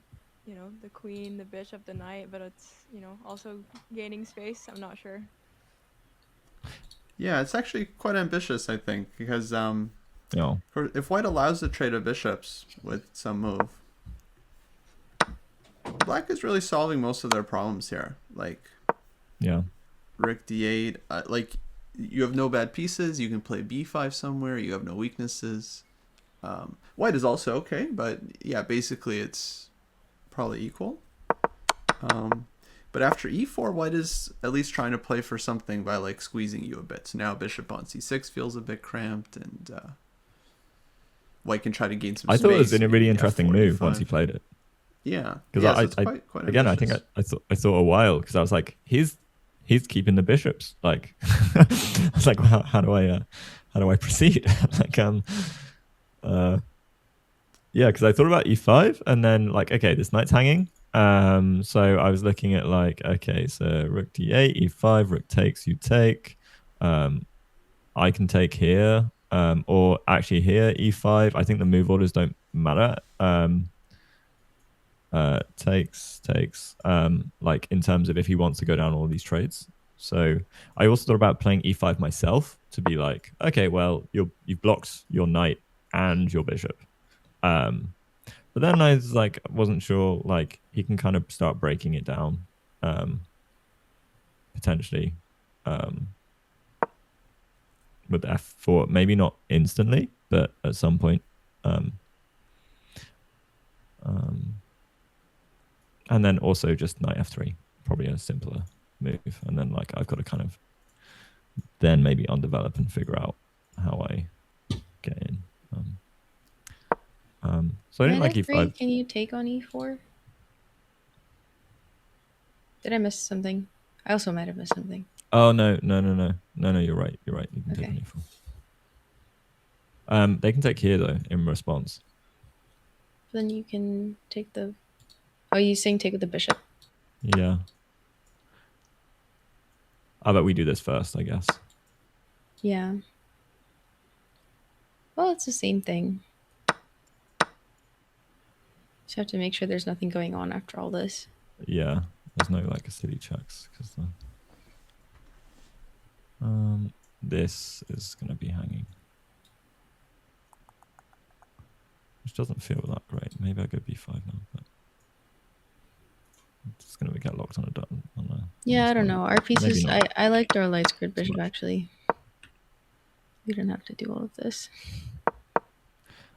the queen, the bishop, the knight, but it's, also gaining space. I'm not sure. Yeah, it's actually quite ambitious, I think, because Yeah. if white allows the trade of bishops with some move, black is really solving most of their problems here. Like, yeah, rook d8, like you have no bad pieces. You can play b5 somewhere. You have no weaknesses. White is also okay, but yeah, basically it's probably equal. But after e4, white is at least trying to play for something by like squeezing you a bit. So now bishop on c6 feels a bit cramped, and white can try to gain some space. I thought it was a really maybe interesting f4, move e5. once he played it. Yeah, Because so it's quite again, ambitious. I think I thought a while because I was like, he's keeping the bishops. Like, I was like, well, how do I proceed? Like, yeah, because I thought about e5 and then like, okay, this knight's hanging. So I was looking at like, okay, so rook d8, e5, rook takes, you take. I can take here, or actually here, e5. I think the move orders don't matter. Takes, like in terms of if he wants to go down all these trades. So I also thought about playing e5 myself to be like, okay, well, you've blocked your knight and your bishop. But then I was like, wasn't sure, like he can kind of start breaking it down, potentially, with f4, maybe not instantly, but at some point. And then also just knight f3, probably a simpler move. And then like I've got to kind of then maybe undevelop and figure out how I get in. So I didn't like e5. Can you take on e4? Did I miss something? I also might have missed something. Oh no, you're right. You can take on e4. They can take here though in response. Then you can take the... Oh, you saying take with the bishop? Yeah. I bet we do this first, I guess. Yeah. Well, it's the same thing. Just have to make sure there's nothing going on after all this. Yeah, there's no like city checks because this is gonna be hanging, which doesn't feel that great. Maybe I go b5 now, but it's gonna get locked on a yeah, I don't know. Our pieces, I liked our light squared bishop actually. You didn't have to do all of this.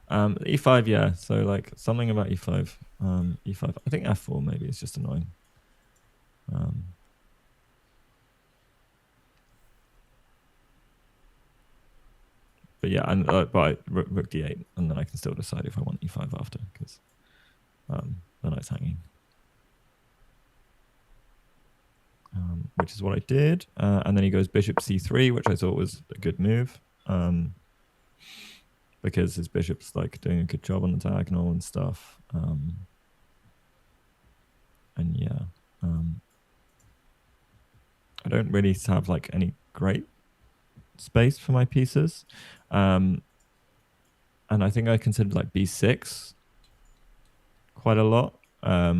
E5, yeah. So like something about E5. E5. I think F4 maybe is just annoying. But yeah, and but rook D8, and then I can still decide if I want E5 after, because the knight's hanging. Which is what I did. And then he goes bishop C3, which I thought was a good move. Because his bishop's like doing a good job on the diagonal and stuff. And yeah. I don't really have like any great space for my pieces. And I think I considered like B6 quite a lot. I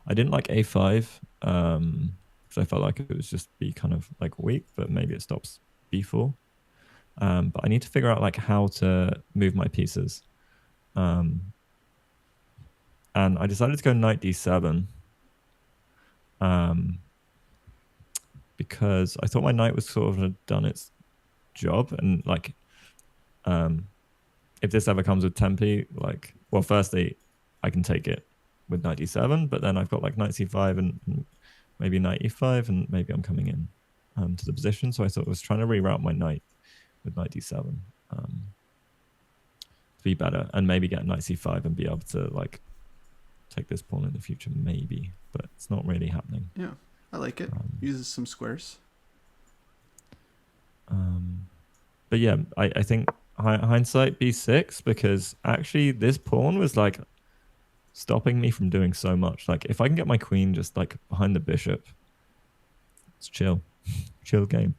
didn't like A5 because I felt like it was just be kind of like weak, but maybe it stops B4. But I need to figure out like how to move my pieces. And I decided to go knight D7 because I thought my knight was sort of done its job, and like if this ever comes with tempi, like, well, firstly I can take it with knight D7, but then I've got like knight C5 and maybe knight E5, and maybe I'm coming in to the position. So I thought I was trying to reroute my knight with knight D7 to be better, and maybe get knight C5 and be able to like take this pawn in the future, maybe, but it's not really happening. Yeah, I like it. Uses some squares. But yeah, I think hindsight B6, because actually this pawn was like stopping me from doing so much. Like if I can get my queen just like behind the bishop, it's chill. Chill game.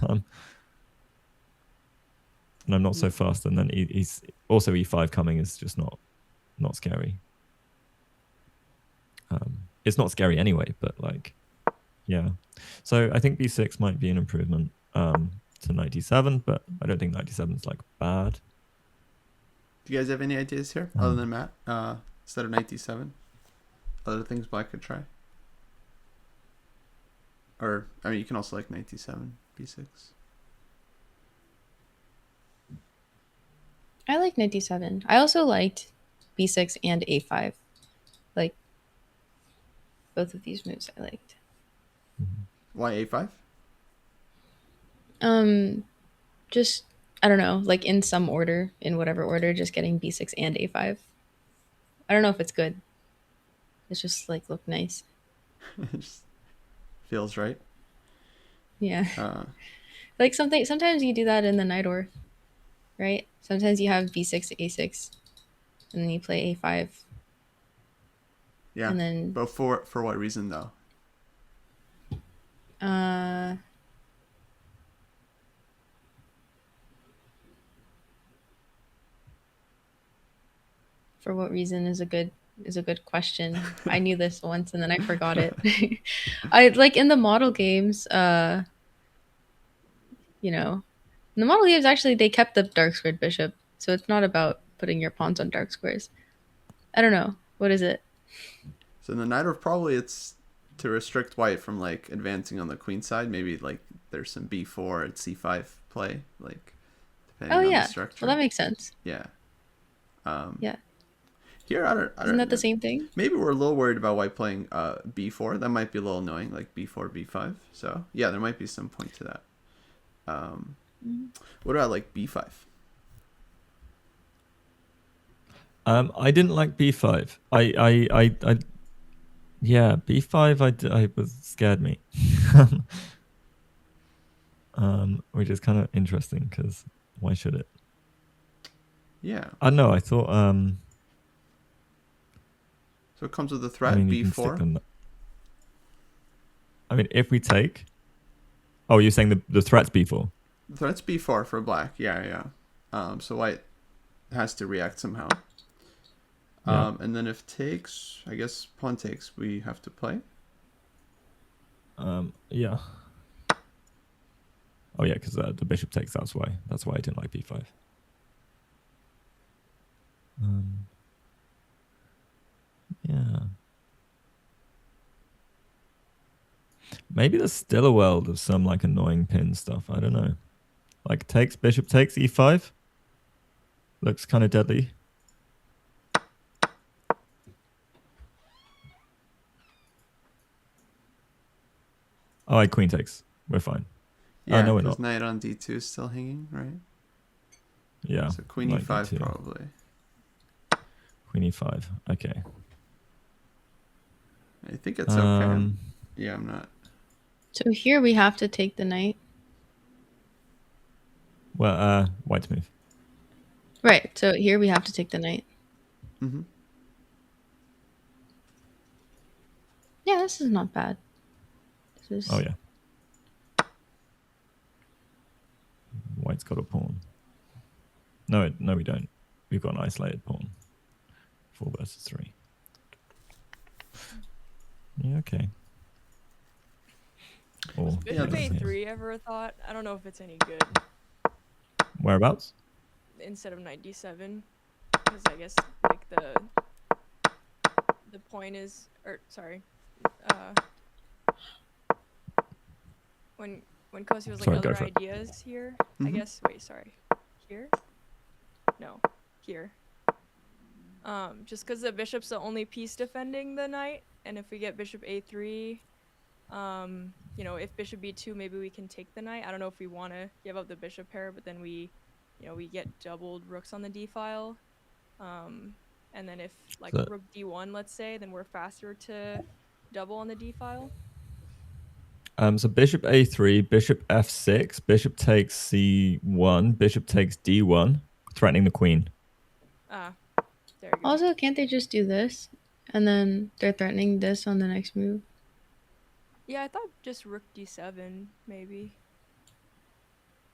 And I'm not so fast, and then he's also E5 coming is just not scary. It's not scary anyway, but like, yeah. So I think B6 might be an improvement to knight D7, but I don't think knight D7 is like bad. Do you guys have any ideas here other than Matt? Instead of knight D7, other things Black could try? Or I mean, you can also like knight D7, B6. I like knight D7. I also liked B6 and A5. Like both of these moves I liked. Why A5? Just I don't know, like in some order, in whatever order, just getting B6 and A5. I don't know if it's good. It's just like look nice. It just feels right. Yeah. Like sometimes you do that in the knight or, right? Sometimes you have B6 A6 and then you play A5. Yeah. And then but for what reason though? For what reason is a good question. I knew this once and then I forgot it. I like in the model games, you know, in the model games actually they kept the dark squared bishop, so it's not about putting your pawns on dark squares. I don't know. What is it? So in the knight or probably it's to restrict white from like advancing on the queen side. Maybe like there's some B4 and C5 play, like depending on the structure. Well, that makes sense. Yeah. Yeah. Here, I don't Isn't that know. the same thing? Maybe we're a little worried about white playing B4. That might be a little annoying, like B4, B5. So yeah, there might be some point to that. What about like B5? I didn't like B5. I yeah, B5 I was scared me. Which is kind of interesting because why should it? Yeah. I don't know. I thought So it comes with the threat, I mean, B4. I mean, if we take... Oh, you're saying the threat's B4? The threat's B4 for black. Yeah. So white has to react somehow. Yeah. And then if takes, I guess pawn takes, we have to play. Yeah. Oh, yeah, because the bishop takes, that's why. That's why I didn't like B5. Yeah. Maybe there's still a world of some like annoying pin stuff. I don't know. Like takes, bishop takes, e5. Looks kind of deadly. Oh, queen takes. We're fine. Yeah, no, we're because not. knight on d2 is still hanging, right? Yeah. So queen knight e5 d2. probably. Queen e5. Okay. I think it's okay. Um, Yeah, I'm not. So here we have to take the knight. Well, white's move. Right. So here we have to take the knight. Mm-hmm. Yeah, this is not bad. This is... Oh, yeah. White's got a pawn. No, we don't. We've got an isolated pawn. 4 versus 3. Yeah, okay. Was Or bishop that's- a3 ever a thought? I don't know if it's any good whereabouts? instead of knight d7, because I guess like the point is, or sorry, when Kostya was like Sorry, go other for it. ideas here, I Mhm. guess. Wait, sorry, here? No, here. Just because the bishop's the only piece defending the knight, and if we get bishop a3, you know, if bishop b2, maybe we can take the knight. I don't know if we want to give up the bishop pair, but then we get doubled rooks on the d file. And then if like So- rook d1, let's say, then we're faster to double on the d file. So bishop a3, bishop f6, bishop takes c1, bishop takes d1, threatening the queen. Ah, there you go. Also, can't they just do this? And then they're threatening this on the next move. Yeah, I thought just rook d7, maybe.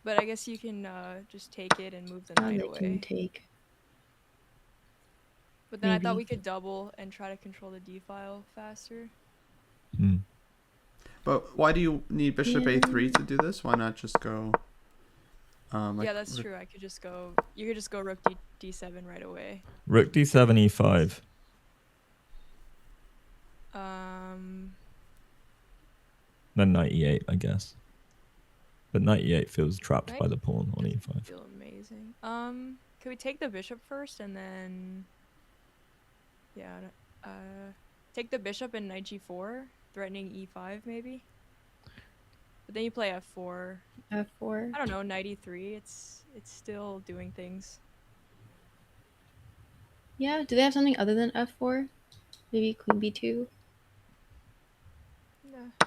But I guess you can just take it and move the Now knight they can away. take. But then I thought maybe. we could double and try to control the d file faster. Hmm. But why do you need bishop Yeah. a3 to do this? Why not just go? Like Yeah, that's rook- true. You could just go rook d7 right away. Rook d7, e5. Then knight e8, I guess. But knight e8 feels trapped by Knight the pawn on doesn't e5. feel amazing. Can we take the bishop first and then take the bishop and knight g4, threatening e5 maybe? But then you play f4. F4. I don't know, knight e3. It's still doing things. Yeah, do they have something other than F4? Maybe queen b2? Yeah.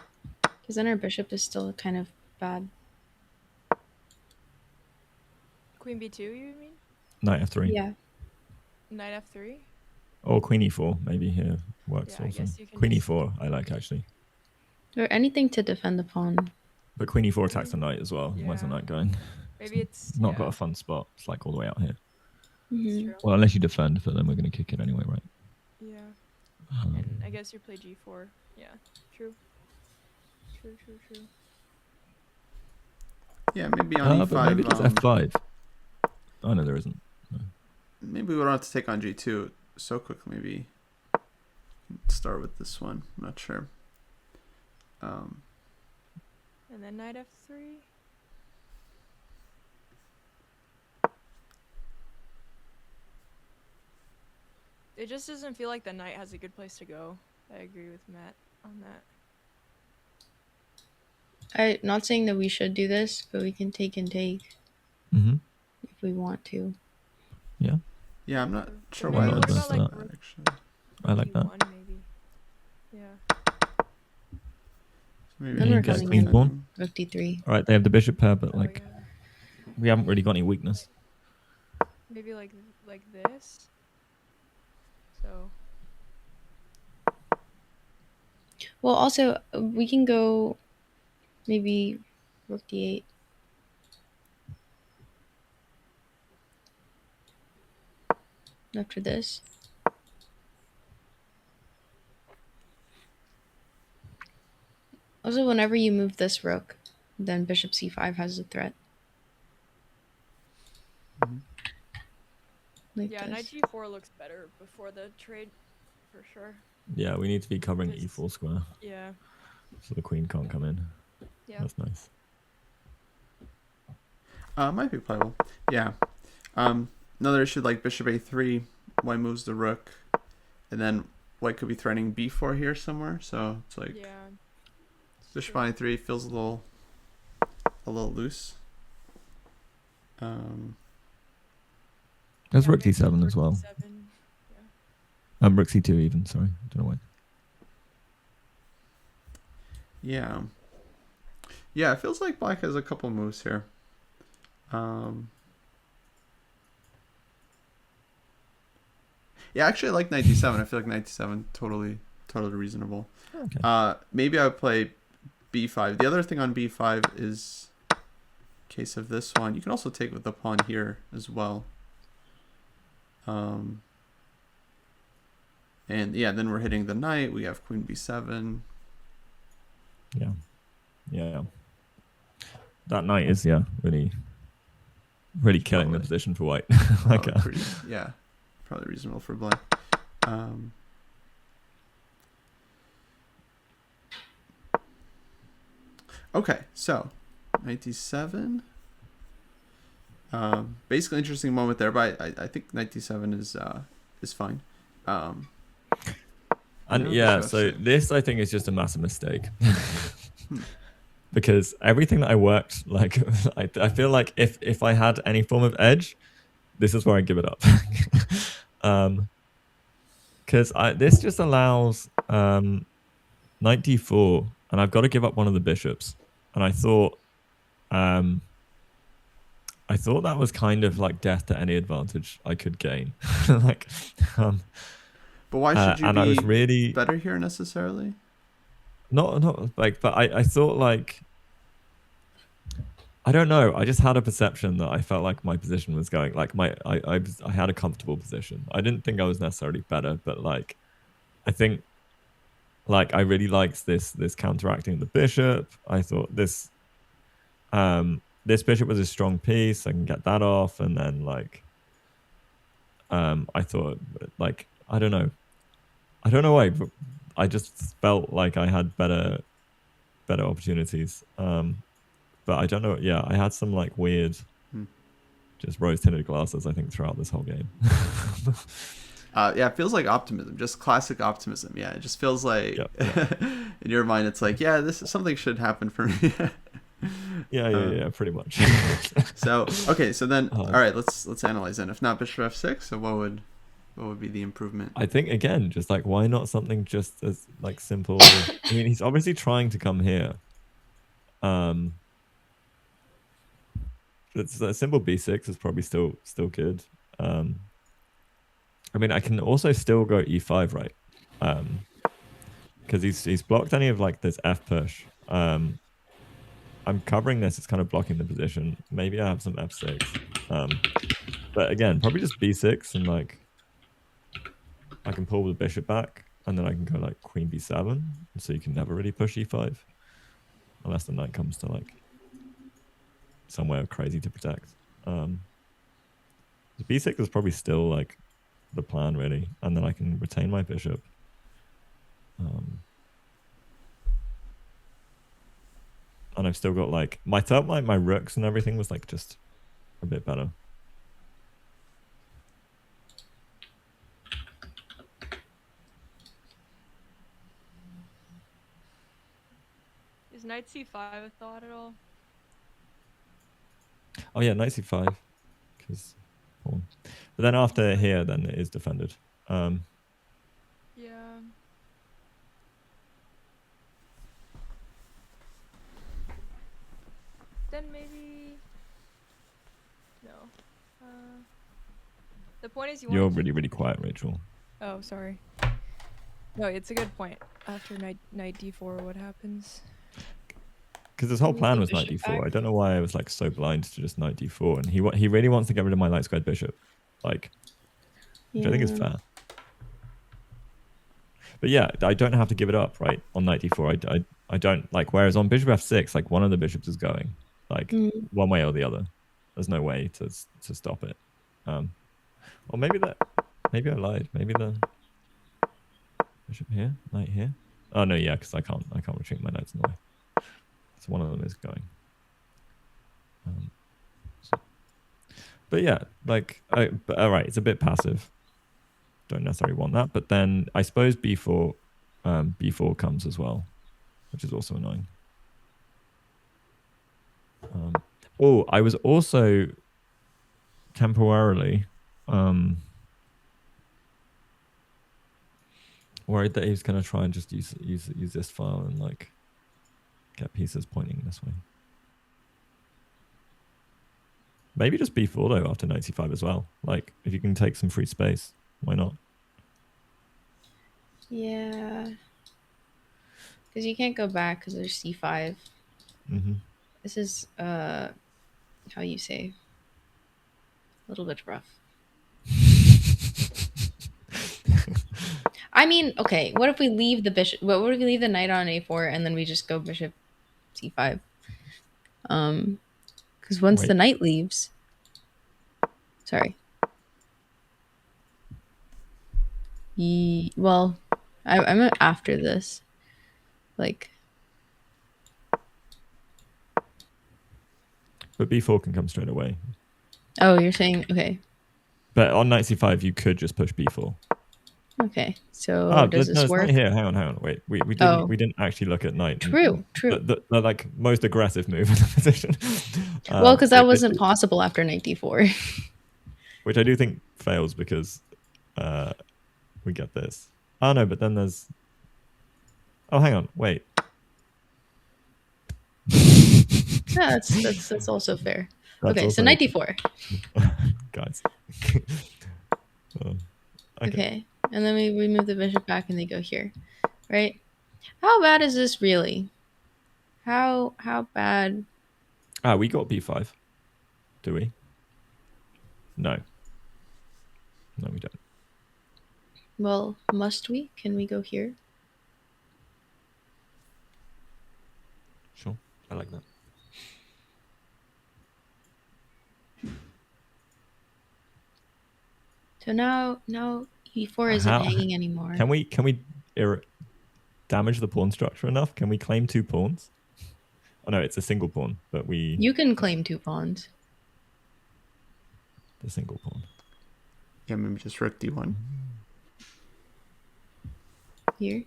Because then our bishop is still kind of bad. Queen b2, you mean? Knight f3. Yeah. Knight f3? Or queen e4, maybe here works Yeah, I also. guess you can Queen just- e4, I like actually. Or anything to defend the pawn. But queen e4 attacks the knight as well. Where's the Yeah. knight going? Maybe it's It's not yeah, got a fun spot. It's like all the way out here. it's Mhm. true. Well, unless you defend, but then we're going to kick it anyway, right? Yeah. Um, And I guess you play g4. Yeah, true. True. Yeah, maybe on e5. but maybe it's f5. Oh, no, there isn't. No. Maybe we don't have to take on g2 so quickly. Maybe start with this one. I'm not sure. And then knight f3. It just doesn't feel like the knight has a good place to go. I agree with Matt on that. I'm not saying that we should do this, but we can take and take Mm-hmm. if we want to. Yeah, Yeah, I'm not sure Maybe why what that's about, like, that, rook- actually. I like that. d1 maybe. Yeah. Maybe Then you we're get coming queen in. pawn. Rook d3. All right, they have the bishop pair, but Oh, like yeah. we haven't really got any weakness. Maybe like this. So Well, also, we can go maybe rook d8. After this. Also, whenever you move this rook, then bishop c5 has a threat. Mhm. Like yeah, knight this. g4 looks better before the trade, for sure. Yeah, we need to be covering Because- e4 square, Yeah. so the queen can't come in. Yeah. That's nice. Might be playable. Yeah. Another issue like bishop a3, white moves the rook, and then white could be threatening b4 here somewhere. So it's like Yeah. bishop on a3 feels a little loose. There's Yeah, rook maybe d7 as rook well. d7. Yeah. Rook c2 even. Sorry, I don't know why. Yeah. Yeah, it feels like black has a couple moves here. Yeah, actually, I like knight d7. I feel like knight d7 totally reasonable. Okay. Maybe I would play b5. The other thing on b5 is, case of this one, you can also take with the pawn here as well. And yeah, then we're hitting the knight. We have queen b7. Yeah. That knight is really killing the position for white. Like, probably reasonable for black. Okay, so knight d7. Basically, interesting moment there, but I think knight d7 is fine. So this I think is just a massive mistake. Because everything that I worked, like, I feel like if I had any form of edge, this is where I give it up. Because this just allows knight d4, and I've got to give up one of the bishops. And I thought that was kind of like death to any advantage I could gain. Like, but why should you I was be really better here necessarily? Not like, but I thought like, I don't know. I just had a perception that I felt like my position was going like I had a comfortable position. I didn't think I was necessarily better, but like, I think like I really liked this counteracting the bishop. I thought this bishop was a strong piece. I can get that off, and then like, I thought like I don't know why, but I just felt like I had better opportunities. But I don't know. Yeah, I had some like weird, just rose-tinted glasses, I think, throughout this whole game. Yeah, it feels like optimism, just classic optimism. Yeah, it just feels like in your mind, it's like, yeah, something should happen for me. Yeah, pretty much. So okay, so then all right, let's analyze then. If not bishop f6, so what would be the improvement? I think again, just like why not something just as like simple? I mean, he's obviously trying to come here. It's a simple b6 is probably still good. I mean, I can also still go e5, right? Because he's blocked any of like this f push. I'm covering this. It's kind of blocking the position. Maybe I have some f6. But again, probably just b6, and like I can pull the bishop back, and then I can go like queen b7, so you can never really push e5 unless the knight comes to like somewhere crazy to protect. The b6 is probably still like the plan really, and then I can retain my bishop. And I've still got like my rooks and everything was like just a bit better. Is knight c5 a thought at all? Oh yeah, knight c5. But then after here, then it is defended. Yeah. Then maybe no. The point is You're really, really quiet, Rachel. Oh, sorry. No, it's a good point. After knight d4, what happens? Because his whole plan was knight d4. I don't know why I was like so blind to just knight d4, and he really wants to get rid of my light squared bishop, like, which I think is fair. But yeah, I don't have to give it up, right? On knight d4, I don't like. Whereas on bishop f6, like one of the bishops is going, like one way or the other. There's no way to stop it. Or maybe I lied. Maybe the bishop here, knight here. Oh no, yeah, because I can't retreat my knights in the way. So one of them is going. So But yeah, like, but all right, it's a bit passive. Don't necessarily want that. But then I suppose b4 comes as well, which is also annoying. Oh, I was also temporarily worried that he was going to try and just use this file and like get pieces pointing this way. Maybe just b4 though after 95 as well. Like if you can take some free space, why not? Yeah. Because you can't go back because there's c5. Mm-hmm. This is how you say, a little bit rough. I mean, okay, what if we leave the bishop? What if we leave the knight on a4 and then we just go bishop c5? Because once Wait. the knight leaves, sorry. Well, I'm after this, like. But b4 can come straight away. Oh, you're saying okay. But on knight c5, you could just push b4. Okay, so does this work? Knight here. Hang on. Wait, we didn't actually look at knight. True. The like most aggressive move in the position. Well, because that wasn't possible after knight d4. Which I do think fails because we get this. Oh no, but then there's. Oh, hang on. Wait. Yeah, that's also fair. That's okay, also so knight d4. Guys. Okay, and then we move the bishop back and they go here, right? How bad is this really? How bad? We got b5. Do we? No. No, we don't. Well, must we? Can we go here? Sure, I like that. So now e4 isn't hanging anymore. Can we damage the pawn structure enough? Can we claim 2 pawns? Oh no, it's a single pawn, but we. You can claim 2 pawns. The single pawn. Yeah, maybe just rook d1. Here.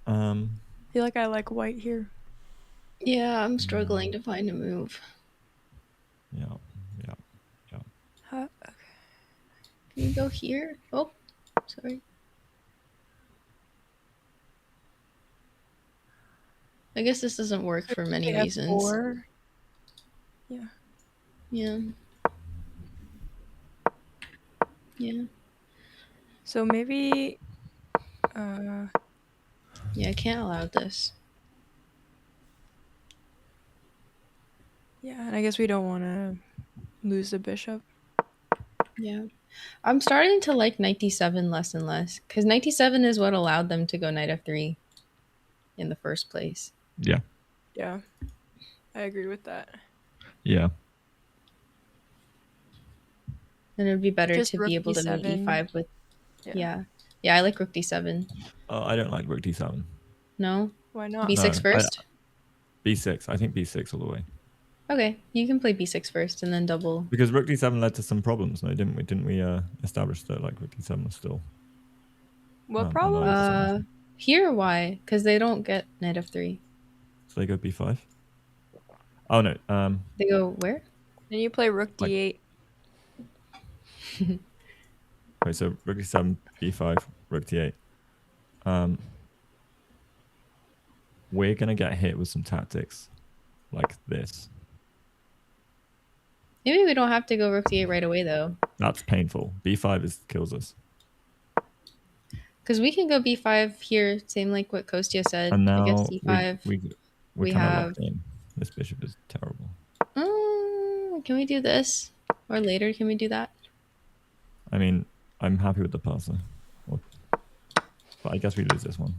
I feel like I like white here. Yeah, I'm struggling to find a move. Yeah. Okay. Can you go here? Oh, sorry. I guess this doesn't work for many reasons. F4. Yeah. Yeah. So maybe. Yeah, I can't allow this. Yeah, and I guess we don't want to lose the bishop. Yeah. I'm starting to like knight d7 less and less, because knight d7 is what allowed them to go knight f3 in the first place. Yeah. Yeah. I agree with that. Yeah. And it would be better Just to rook be able to move d7. e5 with... Yeah, I like rook d7. I don't like rook d7. No? Why not? b6 No, first? b6. I think b6 all the way. Okay, you can play b6 first and then double. Because rook d7 led to some problems, no? Didn't we establish that like rook d7 was still... What problem? Here, why? Because they don't get knight f3. So they go b5? Oh no. They go where? Then you play rook d8. Okay, so rook d7, b5, rook d8. We're gonna get hit with some tactics like this. Maybe we don't have to go rook d8 right away though. That's painful. b5 kills us. Because we can go b5 here, same like what Kostya said. And I guess now d5. we're We kind of have. locked in. This bishop is terrible. Can we do this? Or later, can we do that? I mean, I'm happy with the passer. But I guess we lose this one.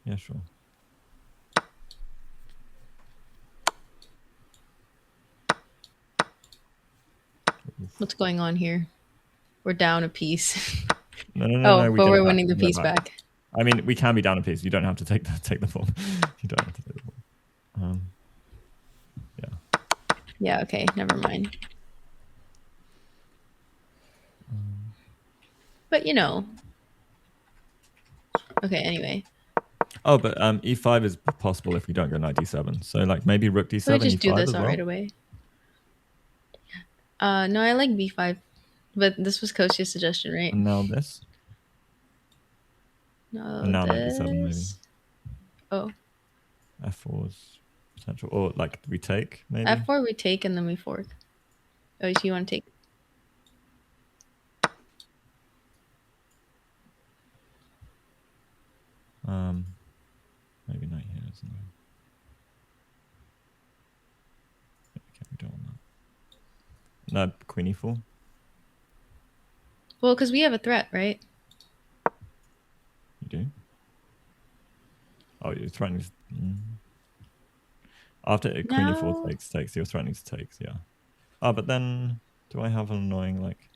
Yeah, sure. What's going on here? We're down a piece. No. But we're get winning the we get piece back. I mean, we can be down a piece. You don't have to take the ball. You don't have to take the ball. Yeah. Yeah, okay, never mind. But you know. Okay, anyway. Oh, but e5 is possible if we don't go knight d7. So like maybe rook d7, Can we just e5 do this as well? right away? No, I like b5. But this was Kostya's suggestion, right? And now this. No, And now knight this. d7 maybe. Oh. f4 is potential. Or like we take maybe. f4 we take and then we fork. Oh, so you want to take? Maybe knight here, isn't it? Okay, we don't want that. No, queen e4. Well, because we have a threat, right? You do? Oh, you're threatening to... After queen e4 takes, you're threatening to take, yeah. Oh, but then do I have an annoying, like...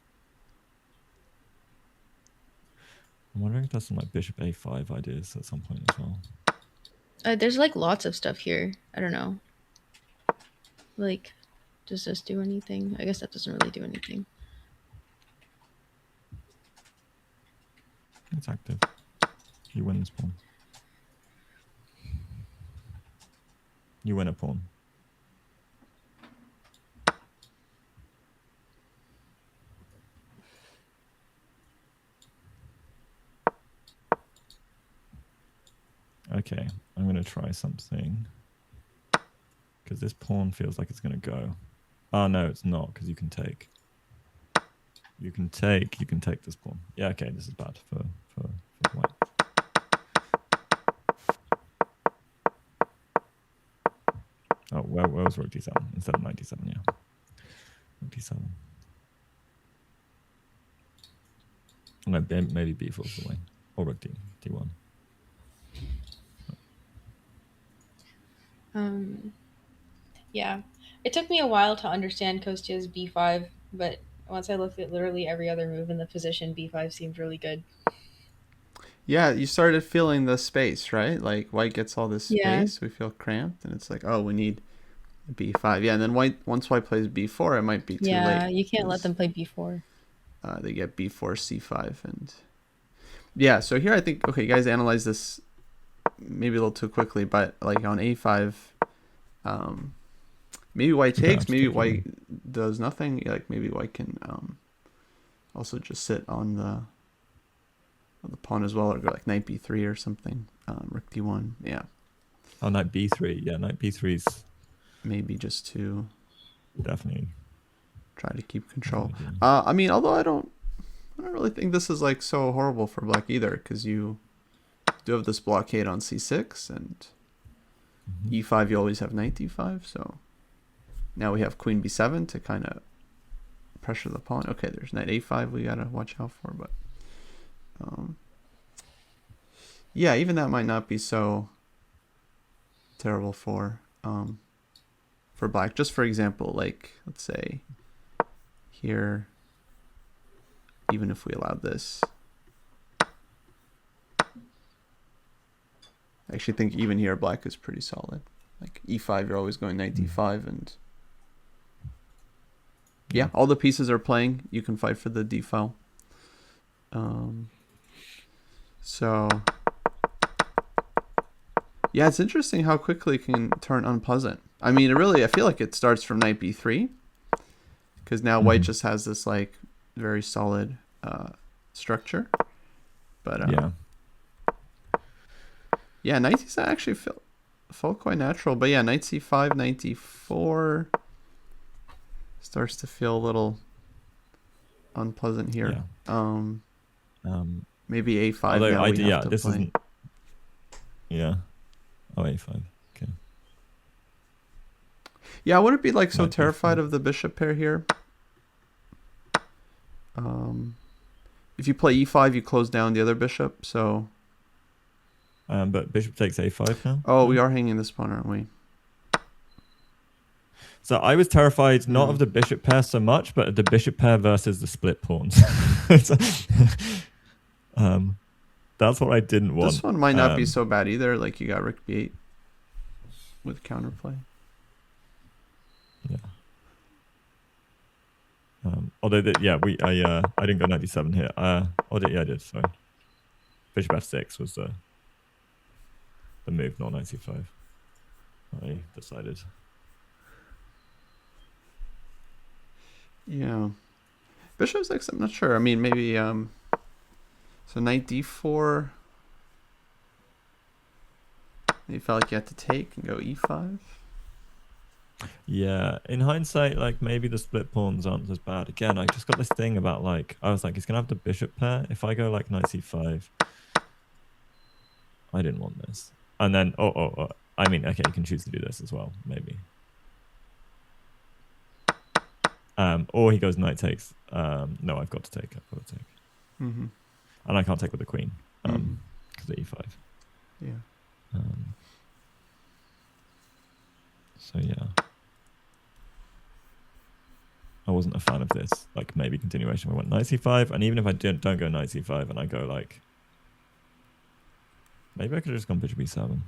I'm wondering if there's some like bishop a5 ideas at some point as well. There's like lots of stuff here. I don't know. Like, does this do anything? I guess that doesn't really do anything. It's active. You win this pawn. You win a pawn. Okay, I'm going to try something. Because this pawn feels like it's going to go. Oh, no, it's not, because you can take. You can take this pawn. Yeah, okay, this is bad for white. Oh, where was rook d7 instead of knight d7? Yeah, rook d7. No, maybe b4 is the way, or rook d1. Yeah, it took me a while to understand Kostya's b5, but once I looked at literally every other move in the position, b5 seemed really good. Yeah, you started feeling the space, right? Like white gets all this space, we feel cramped, and it's like, oh, we need b5. Yeah, and then once white plays b4, it might be too late. Yeah, you can't let them play b4. They get b4, c5, and yeah. So here I think, okay, you guys analyze this maybe a little too quickly, but like on a5, maybe white takes, maybe white does nothing. Like maybe white can also just sit on the pawn as well, or go like knight b3 or something. Rook d1, yeah. Oh, knight b3, yeah, knight b3's maybe just to definitely try to keep control. I mean, although I don't really think this is like so horrible for black either, because you do have this blockade on c6, and e5 you always have knight d5, so now we have queen b7 to kind of pressure the pawn. Okay, there's knight a5 we gotta watch out for, but yeah, even that might not be so terrible for black. Just for example, like let's say here, even if we allowed this, I actually think even here black is pretty solid. Like e5, you're always going knight d5, and yeah, all the pieces are playing. You can fight for the d file. So yeah, it's interesting how quickly it can turn unpleasant. I mean, I feel like it starts from knight b3, because now white just has this like very solid structure. But yeah, knight c7 actually felt quite natural. But yeah, knight c5, knight d4 starts to feel a little unpleasant here. Yeah. Maybe a5 Although now we have to this play. isn't. Yeah. Oh, a5. Okay. Yeah, I wouldn't be like so Knight terrified d5. of the bishop pair here. If you play e5, you close down the other bishop. So. But bishop takes a5 now. Oh, No? we are hanging this pawn, aren't we? So I was terrified not Yeah. of the bishop pair so much, but the bishop pair versus the split pawns. That's what I didn't want. This one might not be so bad either. Like you got rook b8 with counterplay. Yeah. Although I didn't go knight d7 here. I did. Sorry. Bishop f6 was the move, not knight c5. I decided. Yeah. Bishop 6, I'm not sure. I mean, maybe, so knight d4. You felt like you had to take and go e5. Yeah, in hindsight, like maybe the split pawns aren't as bad. Again, I just got this thing about like, I was like, he's going to have the bishop pair. If I go like knight c5, I didn't want this. And then, I mean, okay, you can choose to do this as well, maybe. Or he goes knight takes. No, I've got to take. Mm-hmm. And I can't take with the queen because of e5. Yeah. So yeah, I wasn't a fan of this. Like maybe continuation. I went knight c5, and even if I don't go knight c5, and I go like, maybe I could have just gone bishop e7.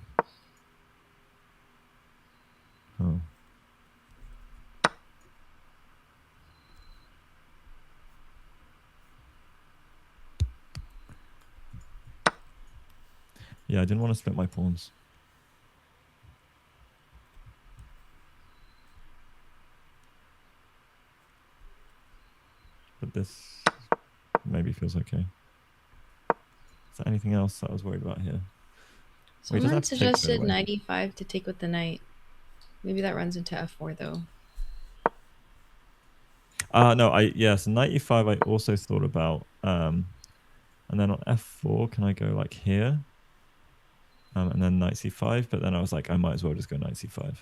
Oh. Yeah, I didn't want to split my pawns. But this maybe feels okay. Is there anything else that I was worried about here? Someone suggested knight e5 to take with the knight. Maybe that runs into f4 though. No, so knight e5 I also thought about. And then on f4, can I go like here? And then knight c5, but then I was like, I might as well just go knight c5.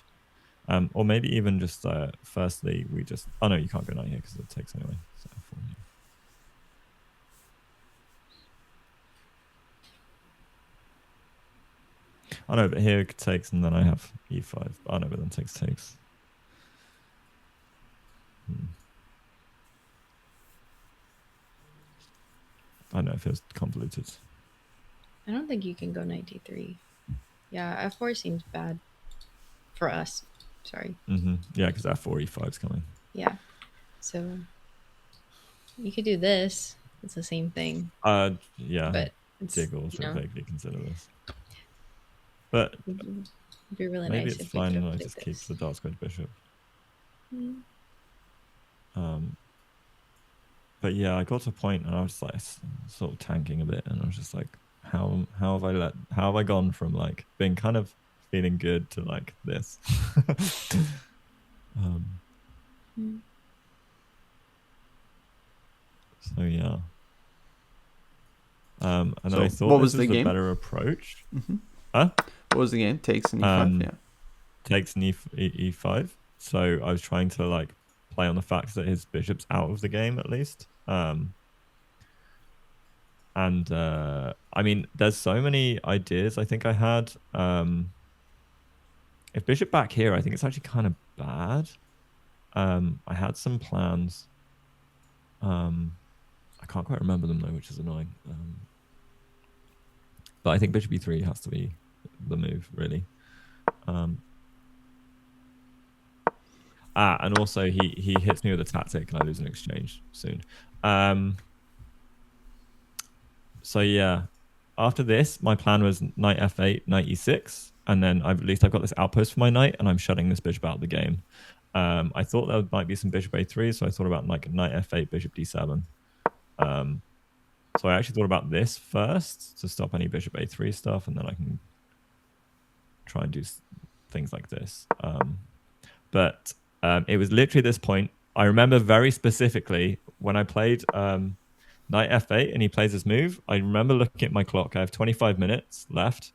Or maybe even just, firstly, we just... Oh, no, you can't go knight here because it takes anyway. So f4 here. Oh, no, but here it takes, and then I have e5. Oh, no, but then takes. I know, it feels convoluted. I don't think you can go knight d3. Yeah, f4 seems bad for us. Sorry. Yeah, because f4 e5 is coming. Yeah. So you could do this. It's the same thing. Yeah. But it's, Jiggle should vaguely consider this. But it'd be really maybe nice it's if we fine could and I have just played keep this. the dark squared bishop. But yeah, I got to a point and I was like sort of tanking a bit, and I was just like, how have I gone from like being kind of feeling good to like this? So yeah. And then I thought what this was the the game? better approach. Huh? What was the game? Takes and e5. Yeah. Takes and e5. So I was trying to like play on the fact that his bishop's out of the game at least. I mean, there's so many ideas I think I had. If bishop back here, I think it's actually kind of bad. I had some plans. I can't quite remember them though, which is annoying. But I think bishop e3 has to be the move, really. And also he hits me with a tactic and I lose an exchange soon. So yeah, after this, my plan was knight f8, knight e6, and then at least I've got this outpost for my knight, and I'm shutting this bishop out of the game. I thought there might be some bishop a3, so I thought about like knight f8, bishop d7. So I actually thought about this first to stop any bishop a3 stuff, and then I can try and do things like this. But it was literally this point. I remember very specifically when I played knight f8 and he plays his move, I remember looking at my clock. I have 25 minutes left.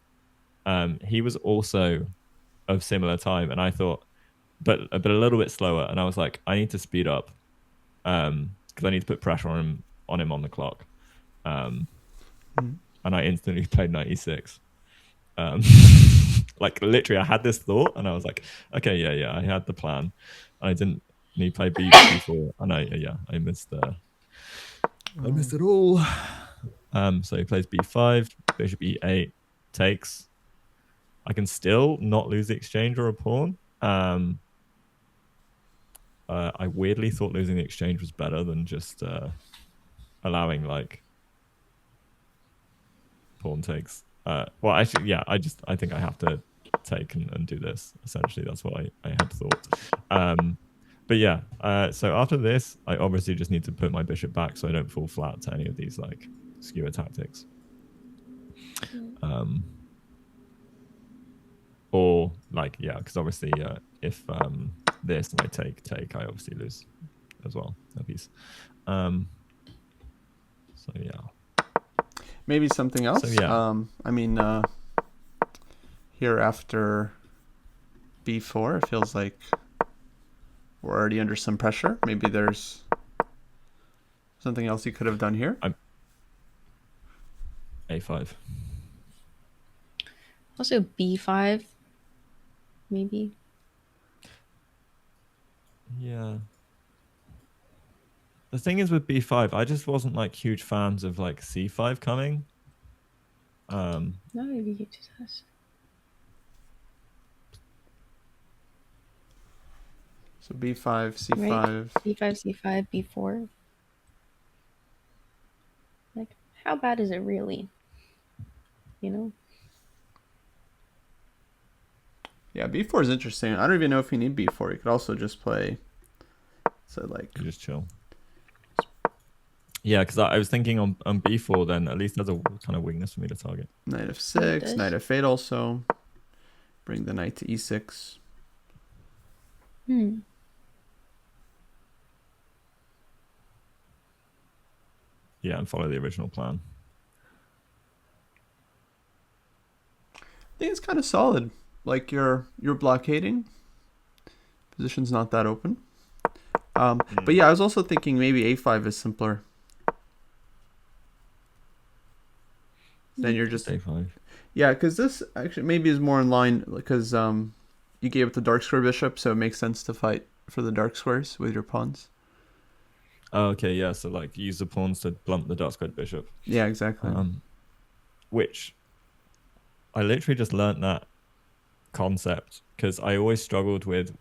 He was also of similar time, and I thought, but a little bit slower. And I was like, I need to speed up, because I need to put pressure on him on the clock. And I instantly played knight e6. Like literally, I had this thought, and I was like, okay, yeah, I had the plan. And I didn't need to play b4, and I missed I missed it all. So he plays b5, bishop e8, takes. I can still not lose the exchange or a pawn. I weirdly thought losing the exchange was better than just allowing like pawn takes. Well, actually, yeah, I think I have to take and do this. Essentially, that's what I had thought. But yeah, so after this, I obviously just need to put my bishop back so I don't fall flat to any of these like skewer tactics. Or like, yeah, because obviously if this and I take, I obviously lose as well a piece. So yeah. Maybe something else. So, yeah. I mean, here after b4, it feels like we're already under some pressure. Maybe there's something else you could have done here. a5. Also b5, maybe. Yeah. The thing is with b5, I just wasn't like huge fans of like c5 coming. No, maybe you do this. So b5, c5. Right. b5, c5, b4. Like, how bad is it really? You know? Yeah, b4 is interesting. I don't even know if you need b4. You could also just play, so like, You just chill. Yeah, because I was thinking on b4, then at least there's a kind of weakness for me to target. knight f6, knight f8 also. Bring the knight to e6. Yeah, and follow the original plan. I think it's kind of solid. Like you're blockading. Position's not that open. But yeah, I was also thinking maybe a5 is simpler. Then you're just a5. Yeah, because this actually maybe is more in line because you gave up the dark square bishop, so it makes sense to fight for the dark squares with your pawns. Oh, okay, yeah. So like use the pawns to blunt the dark squared bishop. Yeah, exactly. Which I literally just learnt that concept because I always struggled with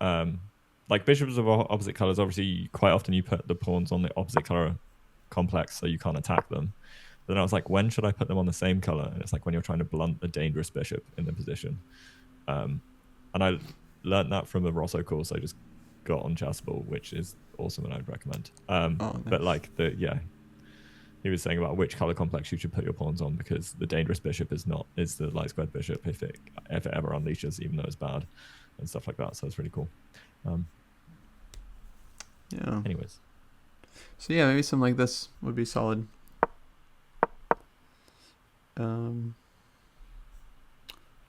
like bishops of opposite colors. Obviously, quite often you put the pawns on the opposite color complex so you can't attack them. But then I was like, when should I put them on the same color? And it's like when you're trying to blunt a dangerous bishop in the position. And I learned that from the Rosso course I just got on Chessable, which is awesome and I'd recommend. Nice. But like he was saying about which color complex you should put your pawns on because the dangerous bishop is the light squared bishop if it ever unleashes, even though it's bad and stuff like that. So it's really cool. Yeah. Anyways. So yeah, maybe something like this would be solid.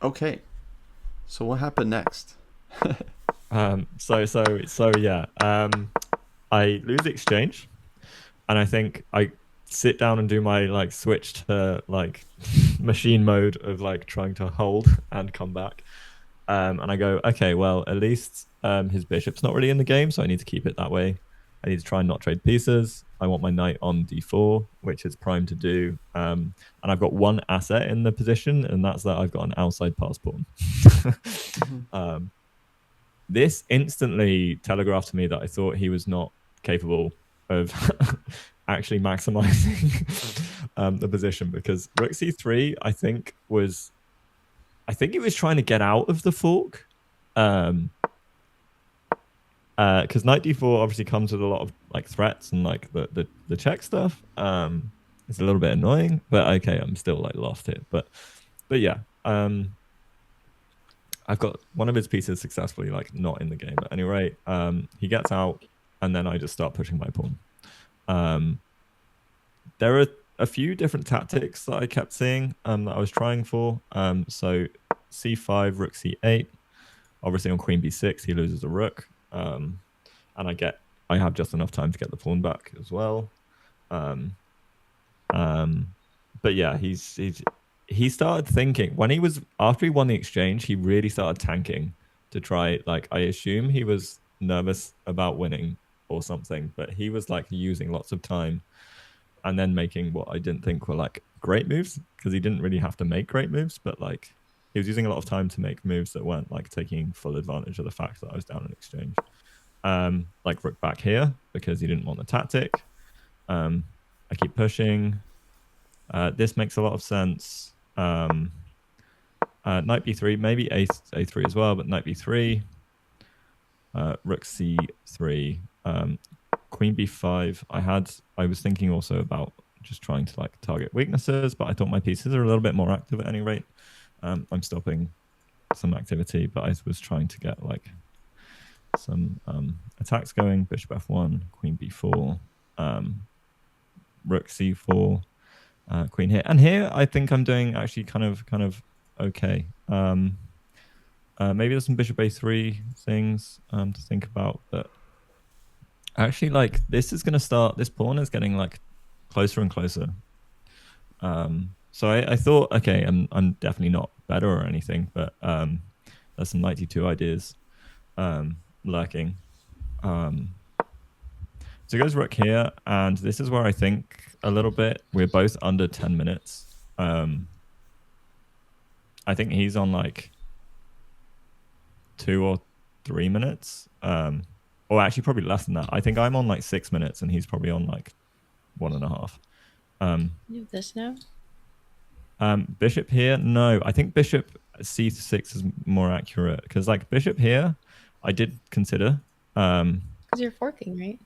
Okay. So what happened next? So yeah. I lose the exchange, and I think I sit down and do my like switch to like machine mode of like trying to hold and come back. And I go, okay, well at least his bishop's not really in the game, so I need to keep it that way. I need to try and not trade pieces. I want my knight on d4, which is prime to do. And I've got one asset in the position, and that's that I've got an outside pass pawn. This instantly telegraphed to me that I thought he was not capable of actually maximizing the position, because rook c3, I think he was trying to get out of the fork. Because knight d4 obviously comes with a lot of like threats and like the check stuff. It's a little bit annoying, but okay, I'm still like lost here. But yeah, I've got one of his pieces successfully like not in the game. At any rate, he gets out, and then I just start pushing my pawn. there are a few different tactics that I kept seeing that I was trying for. So c5, rook c8. Obviously on queen b6, he loses a rook. And I have just enough time to get the pawn back as well. But yeah, he started thinking after he won the exchange, he really started tanking to try. Like, I assume he was nervous about winning or something, but he was like using lots of time and then making what I didn't think were like great moves, because he didn't really have to make great moves, but like he was using a lot of time to make moves that weren't like taking full advantage of the fact that I was down in exchange. Like rook back here because he didn't want the tactic. I keep pushing. This makes a lot of sense. Knight b3, maybe a3 as well, but knight b3, rook c3, queen b5. I was thinking also about just trying to like target weaknesses, but I thought my pieces are a little bit more active at any rate. I'm stopping some activity, but I was trying to get like some attacks going. Bishop f1, queen b4, rook c4, queen here, and here I think I'm doing actually kind of okay. Maybe there's some bishop a3 things to think about, but actually like this pawn is getting like closer and closer. So I thought, okay, I'm definitely not better or anything, but there's some knight d2 ideas lurking. So it goes rook here, and this is where I think a little bit we're both under 10 minutes. I think he's on like 2 or 3 minutes, or actually probably less than that. I think I'm on like 6 minutes, and he's probably on like 1.5. You have this now? Bishop here, no. I think bishop c6 is more accurate, because like bishop here, I did consider. Because you're forking, right?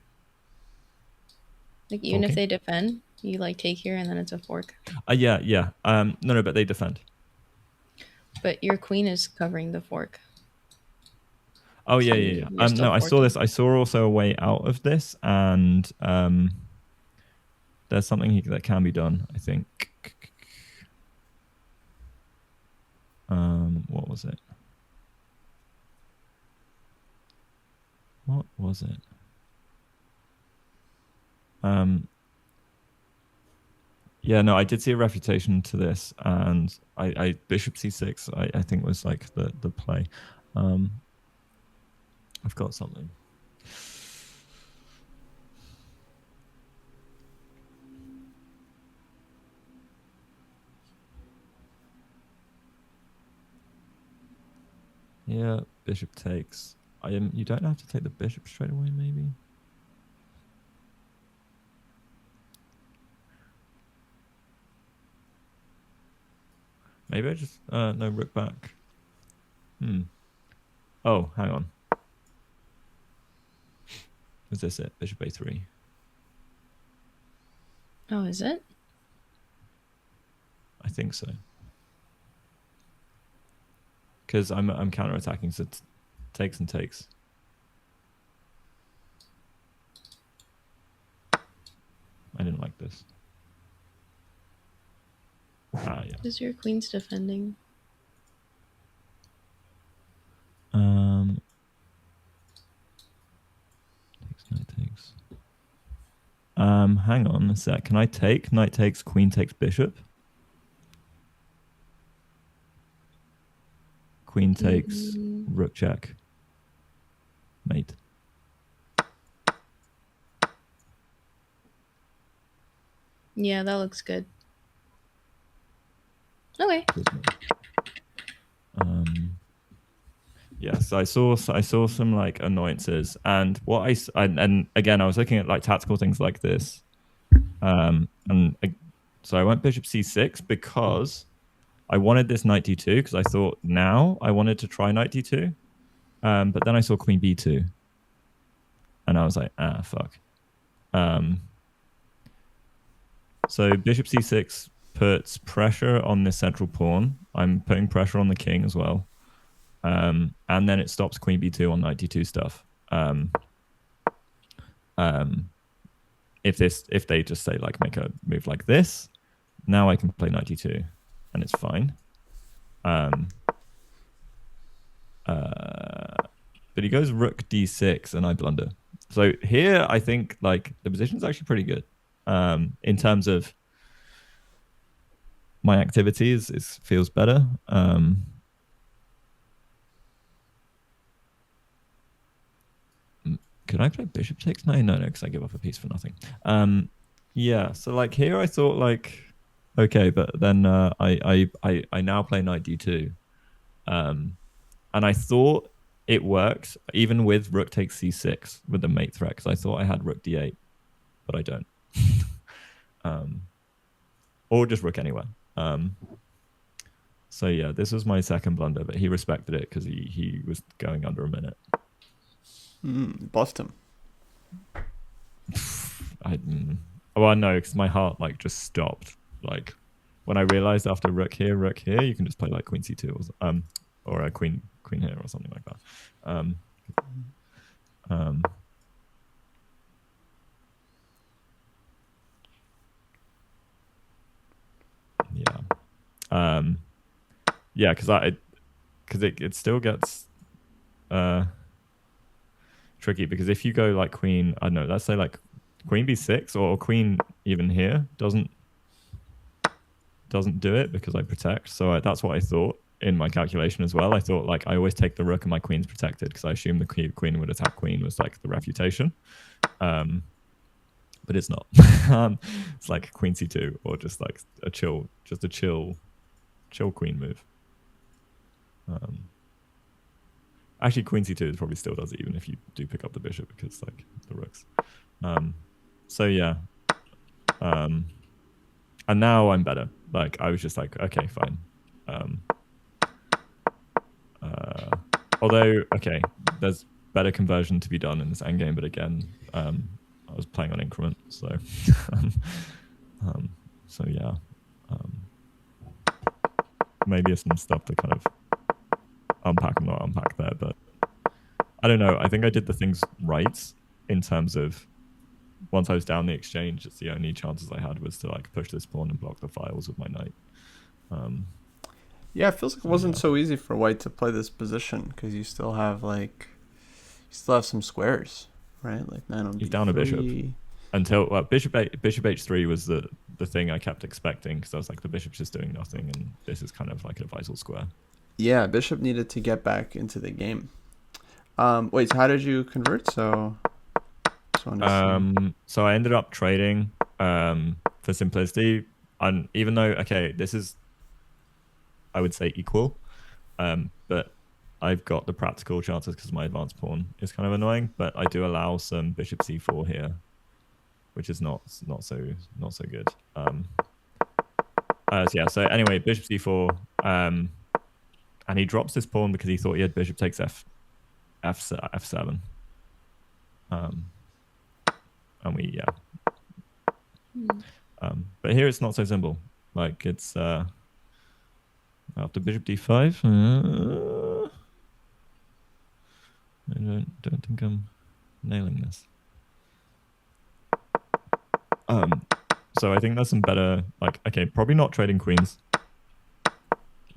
Like even Forking? if they defend, you like take here and then it's a fork. Yeah. No, but they defend. But your queen is covering the fork. Oh So yeah. you're still No, I saw forking. this. I saw also a way out of this, and there's something that can be done, I think. What was it? Yeah, no, I did see a refutation to this, and I bishop c6 I think was like the play. I've got something. Yeah, bishop takes. You don't have to take the bishop straight away, maybe. Maybe I just no, rook back. Oh, hang on. Is this it? Bishop a3. Oh, is it? I think so. Because I'm counter-attacking, so takes and takes. I didn't like this. Yeah. Because your queen's defending. Knight takes. Hang on a sec. Can I take? Knight takes, queen takes bishop. Queen takes, rook check. Mate. Yeah, that looks good. Okay. Yeah, so I saw some like annoyances, and and again I was looking at like tactical things like this, so I went bishop c6 because I wanted this knight d2, because I thought now I wanted to try knight d2, but then I saw queen b2, and I was like, fuck. So bishop c6 puts pressure on this central pawn. I'm putting pressure on the king as well. And then it stops queen b2 on knight d2 stuff. if they just say like make a move like this, now I can play knight d2, and it's fine. But he goes rook d6, and I blunder. So here, I think like the position's actually pretty good. In terms of my activities, it feels better. Could I play bishop takes? No, because I give up a piece for nothing. Yeah, so like here I thought like, okay, but then I now play knight d2. And I thought it worked even with rook takes c6 with the mate threat, because I thought I had rook d8, but I don't. Or just rook anywhere. So yeah, this was my second blunder, but he respected it because he was going under a minute. Bust him. Well, no, because my heart like just stopped. Like when I realized after rook here, you can just play like queen c2 or a queen here or something like that. Yeah, because it still gets tricky, because if you go like queen, I don't know, let's say like queen b6 or queen even here doesn't do it because I protect. So that's what I thought in my calculation as well. I thought like I always take the rook and my queen's protected, because I assumed the queen would attack queen was like the refutation. But it's not. It's like queen c2 or just like a chill queen move. Actually, queen c2 probably still does it even if you do pick up the bishop, because like the rooks. So yeah. And now I'm better. Like I was just like, okay, fine. Although, okay, there's better conversion to be done in this endgame, but again, I was playing on increment, so so yeah. Maybe some stuff to kind of unpack and not unpack there, but I don't know. I think I did the things right in terms of once I was down the exchange, it's the only chances I had was to like push this pawn and block the files with my knight. Yeah, it feels like it wasn't so easy for white to play this position, because you still have some squares, right? Like knight on He's b3. down a bishop until bishop h3 was the thing I kept expecting, because I was like, the bishop's just doing nothing, and this is kind of like a vital square. Yeah, bishop needed to get back into the game. Wait, so how did you convert? So I ended up trading for simplicity, and even though this is, I would say, equal, but I've got the practical chances because my advanced pawn is kind of annoying, but I do allow some bishop c4 here, which is not so good. So anyway, bishop c4, and he drops this pawn because he thought he had bishop takes f7. And we but here it's not so simple. Like it's after bishop d5. I don't think I'm nailing this. So I think there's some better, like, okay, probably not trading queens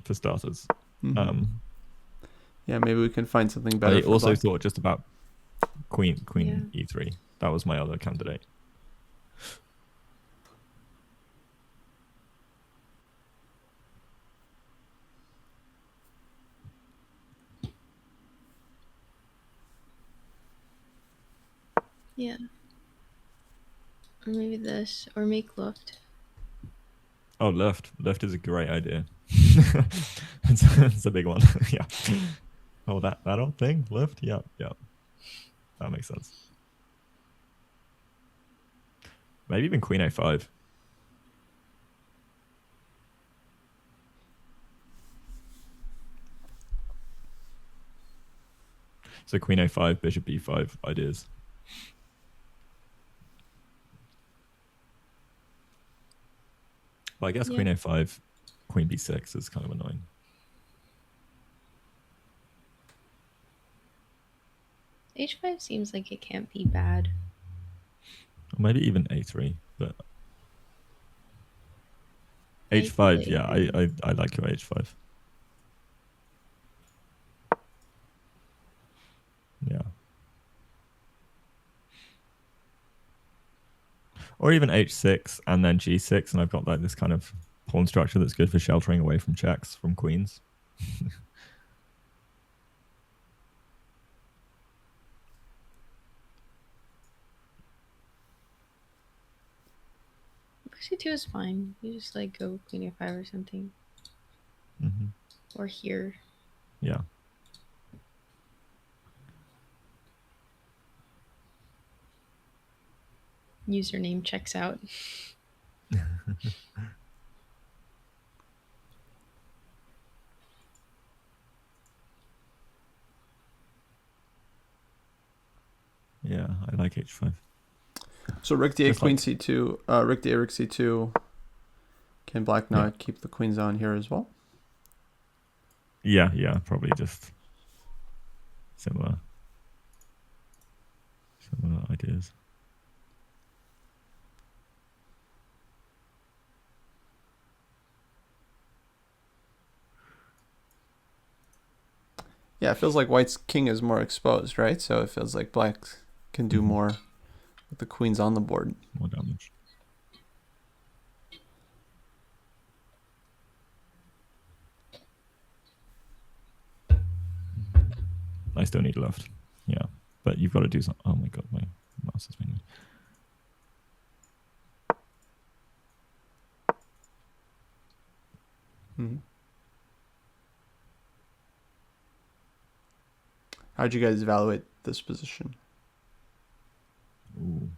for starters. Yeah, maybe we can find something better. I also thought just about queen e3. That was my other candidate. Yeah. Or maybe this, or make left. Oh, left is a great idea. it's a big one. Yeah. Oh, that old thing, left. Yeah. That makes sense. Maybe even queen a5. So queen a5, bishop b5 ideas. Well, I guess queen a5, queen b6 is kind of annoying. H5 seems like it can't be bad. Or maybe even a3, but Maybe h5. Yeah, A3. I like your h5. Yeah. Or even h6 and then g6, and I've got like this kind of pawn structure that's good for sheltering away from checks from queens. C2 is fine. You just like go queen a5 or something. Mm-hmm. Or here. Yeah. Username checks out. Yeah, I like h5. So rook d8, Just queen like- c2, rook d8, rook c2. Can black not keep the queens on here as well? Yeah, probably just similar ideas. Yeah, it feels like white's king is more exposed, right? So it feels like black can do more with the queens on the board. More damage. I still need left. Yeah, but you've got to do something. Oh my god, my mouse is being. Mm-hmm. How'd you guys evaluate this position? Ooh.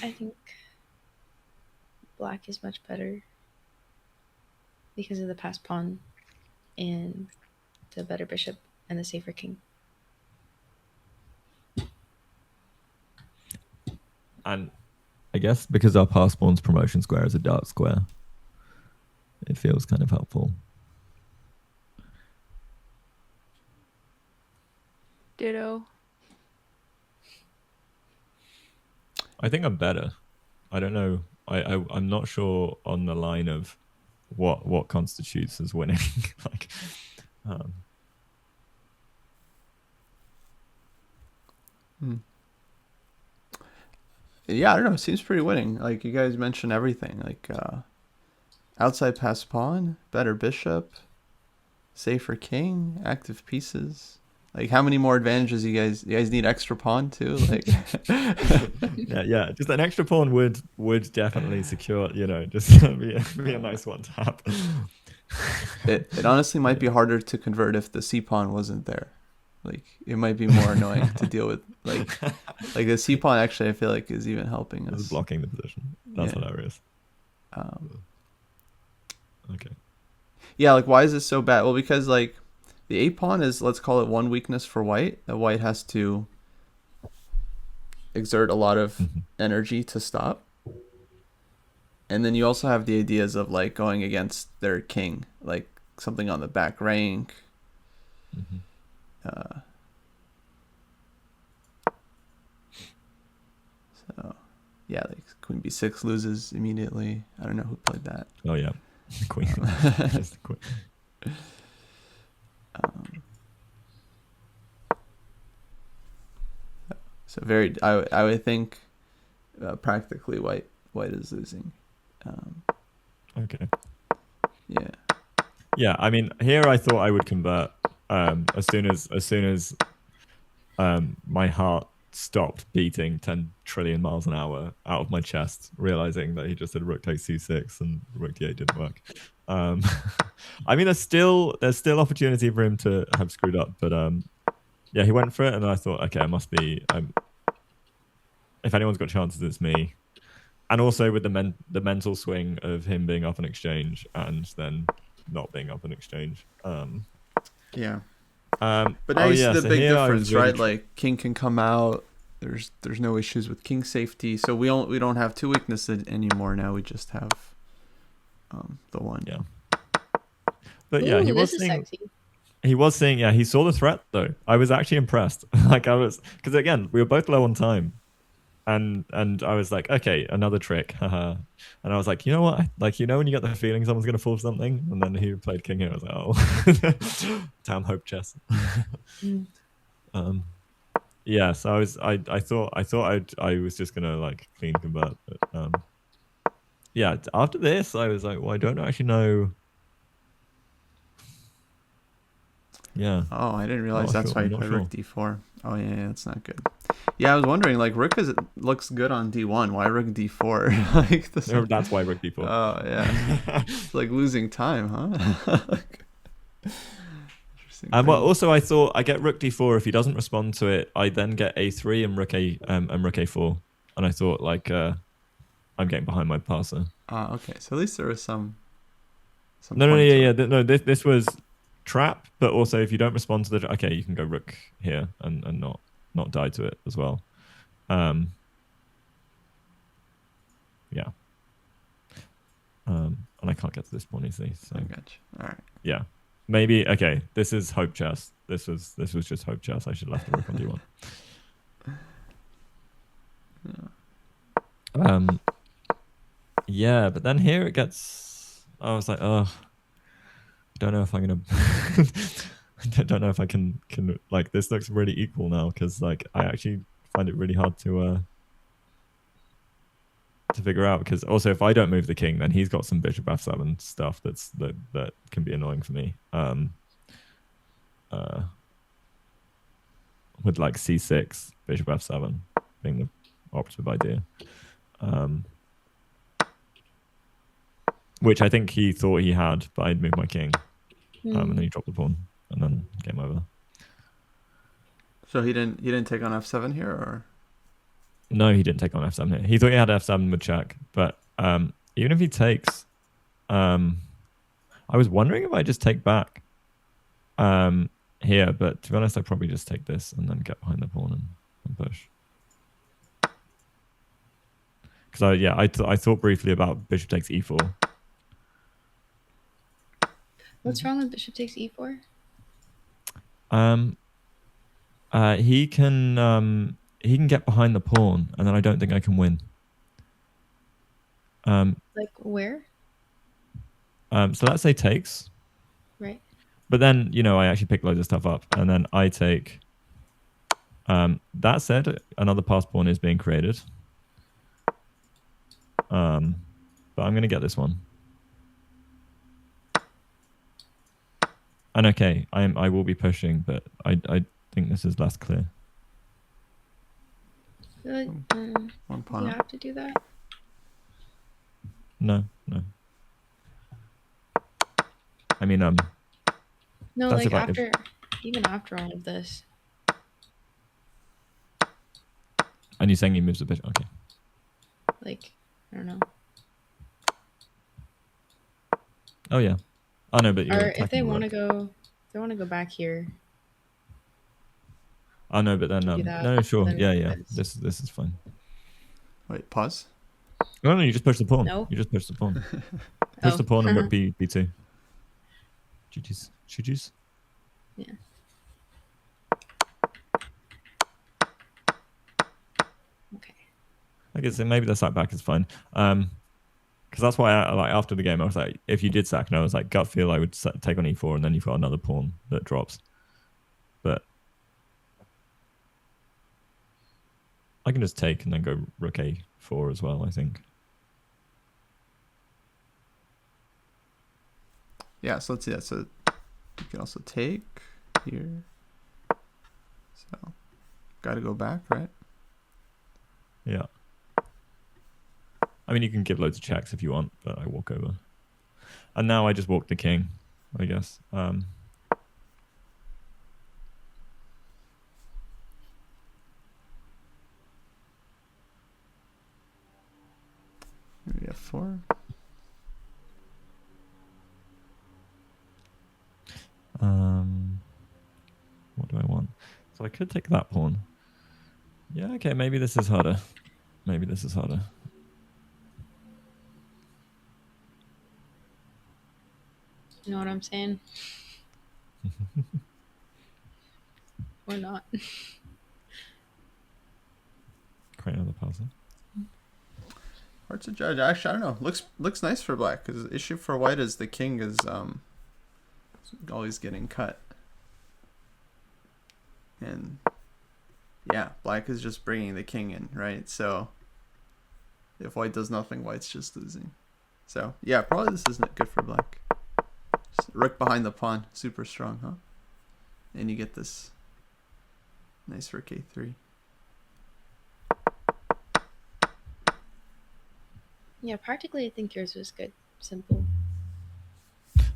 I think black is much better because of the passed pawn and the better bishop and the safer king. And I guess because our pass pawn's promotion square is a dark square, it feels kind of helpful. Ditto. I think I'm better. I don't know. I'm not sure on the line of what constitutes as winning. Like, Yeah, I don't know. It seems pretty winning. Like you guys mentioned everything. Like outside pass pawn, better bishop, safer king, active pieces. Like how many more advantages you guys need extra pawn too? Like yeah. Just an extra pawn would definitely secure. Just be a nice one to have. it honestly might be harder to convert if the c pawn wasn't there. Like it might be more annoying to deal with. Like the c pawn actually I feel like is even helping us. It's blocking the position. That's hilarious. Okay. Yeah, like why is this so bad? Well, because like the a pawn is, let's call it one weakness for white. That white has to exert a lot of energy to stop. And then you also have the ideas of like going against their king, like something on the back rank. So yeah, like queen b6 loses immediately. I don't know who played that. Oh yeah, queen. Just the queen. So very, I would think practically white is losing. Okay. Yeah. Yeah, I mean, here I thought I would convert as soon as my heart stopped beating 10 trillion miles an hour out of my chest, realizing that he just did rook takes c6 and rook d8 didn't work. I mean, there's still opportunity for him to have screwed up, but yeah, he went for it, and I thought, okay, it must be. If anyone's got chances, it's me. And also with the mental swing of him being up in exchange and then not being up in exchange. Yeah. But now you see the big difference, right? Like king can come out. There's no issues with king safety, so we don't have two weaknesses anymore. Now we just have the one. Yeah. But yeah, Ooh, he was this is saying. sexy. He was saying, yeah, he saw the threat though. I was actually impressed. Because again, we were both low on time, and I was like, okay, another trick, haha. And I was like, you know what? Like, you know when you get the feeling someone's gonna fool something, and then he played king here. I was like, oh, damn hope chess. Mm. Yeah, so I thought I was just gonna like clean convert, but yeah. After this, I was like, well, I don't actually know. Yeah. Oh, I didn't Not realize that's sure. why I'm you not played sure. rook d4. Oh yeah, that's not good. Yeah, I was wondering, like, rook looks good on d1. Why rook d4? Like this. No, that's why rook d4. Oh yeah, it's like losing time, huh? Interesting. And well, also I thought I get rook d4. If he doesn't respond to it, I then get a3 and rook a4. And I thought like I'm getting behind my passer. Okay, so at least there was some. No, points yeah. No, this was trap, but also if you don't respond to the okay, you can go rook here and not die to it as well. Yeah. And I can't get to this pawn easily. So I got you. All right. yeah, maybe okay. This is hope chess. This was just hope chess. I should have left the rook on d1. Yeah. Yeah, but then here it gets. I was like, oh, don't know if I'm gonna. I don't know if I can like this looks really equal now because like I actually find it really hard to figure out because also if I don't move the king then he's got some bishop f7 stuff that can be annoying for me with like c6 bishop f7 being the operative idea which I think he thought he had but I'd moved my king and then he dropped the pawn and then game over. So he didn't take on f7 here, or? No, he didn't take on f7 here. He thought he had f7 with check, but even if he takes, I was wondering if I just take back here, but to be honest, I probably just take this and then get behind the pawn and push. Because I thought briefly about bishop takes e4. What's wrong with bishop takes e4? He can get behind the pawn, and then I don't think I can win. Like where? So let's say takes. Right. But then, I actually pick loads of stuff up, and then I take. That said, another pass pawn is being created. But I'm going to get this one. And okay, I will be pushing, but I think this is less clear. One You pawn. have to do that. No. I mean, No, that's like even after all of this. And you're saying he moves the bishop? Okay. Like, I don't know. Oh yeah. Oh no, but you're Or if they attacking the want to rook. go back here. Oh no, but then do that, no, sure, then yeah. this. This is fine. Wait, pause. No, you just push the pawn. No. You just push the pawn. Push the pawn and rook b2. GG's. Yeah. Okay. I guess maybe the sack back is fine. Because that's why I, like after the game I was like, if you did sack, and I was like gut feel I would take on e4, and then you've got another pawn that drops. But I can just take and then go rook a4 as well. I think. Yeah, so let's see that. So you can also take here. So got to go back, right? Yeah. I mean, you can give loads of checks if you want, but I walk over. And now I just walk the king, I guess. Maybe f4. What do I want? So I could take that pawn. Yeah, okay, maybe this is harder. Maybe this is harder. You know what I'm saying? Or not. Kraai create another puzzle. Hard to judge. Actually, I don't know. Looks nice for black, because the issue for white is the king is always getting cut. And yeah, black is just bringing the king in, right? So if white does nothing, white's just losing. So yeah, probably this isn't good for black. Just rook behind the pawn, super strong, huh? And you get this nice rook a3. Yeah, practically, I think yours was good. Simple.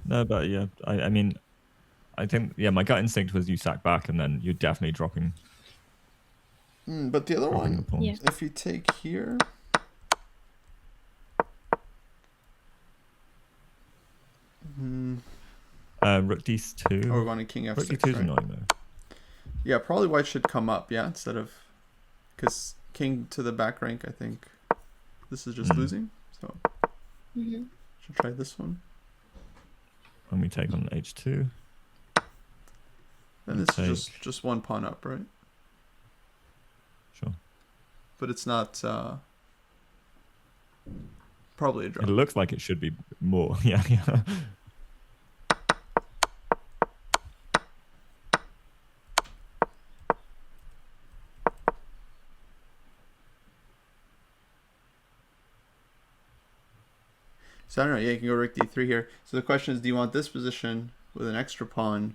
No, but yeah, I mean, I think, yeah, my gut instinct was you sack back and then you're definitely dropping. But the other dropping one, the pawns. Yeah. if you take here, Rook d2. we're going to king f6. Rook d2 is right? annoying though. Yeah, probably white should come up, yeah, instead of, because king to the back rank, I think this is just losing. So should try this one. And we take on h2. And this is just one pawn up, right? Sure. But it's not probably a draw. It looks like it should be more. Yeah. So I don't know. Yeah, you can go rook d3 here. So the question is, do you want this position with an extra pawn,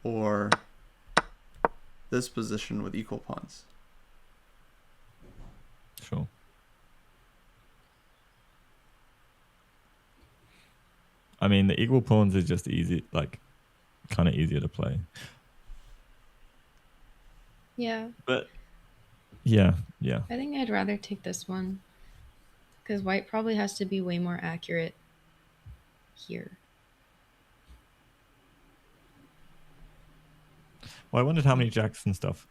or this position with equal pawns? Sure. I mean, the equal pawns is just easy, like, kind of easier to play. Yeah. But yeah. I think I'd rather take this one, because white probably has to be way more accurate here. Well, I wondered how many jacks and stuff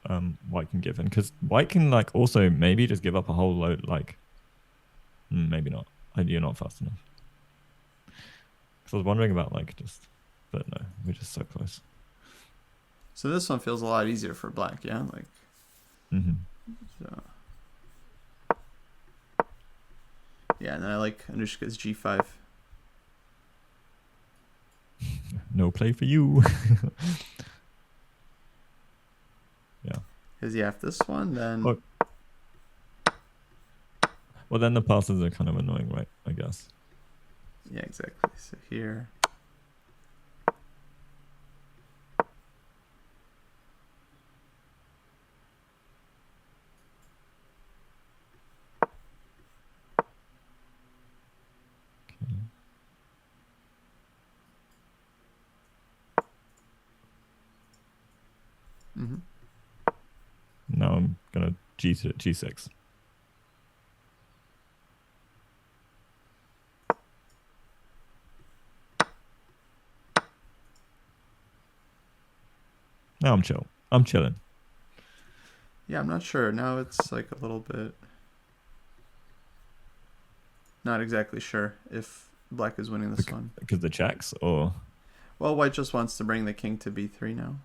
white can give in, because white can like also maybe just give up a whole load. Like, maybe not. You're not fast enough. Because I was wondering about like just, but no, we're just so close. So this one feels a lot easier for black, yeah, like. So. Yeah, and then I like Anushka's g5. No play for you. Yeah. Because you have this one, then. Look. Well, then the passes are kind of annoying, right? I guess. Yeah, exactly. So here. Now I'm gonna G6. Now I'm chill. I'm chilling. Yeah, I'm not sure. Now it's like a little bit. Not exactly sure if black is winning this one. Because the checks, or. Well, white just wants to bring the king to b3 now.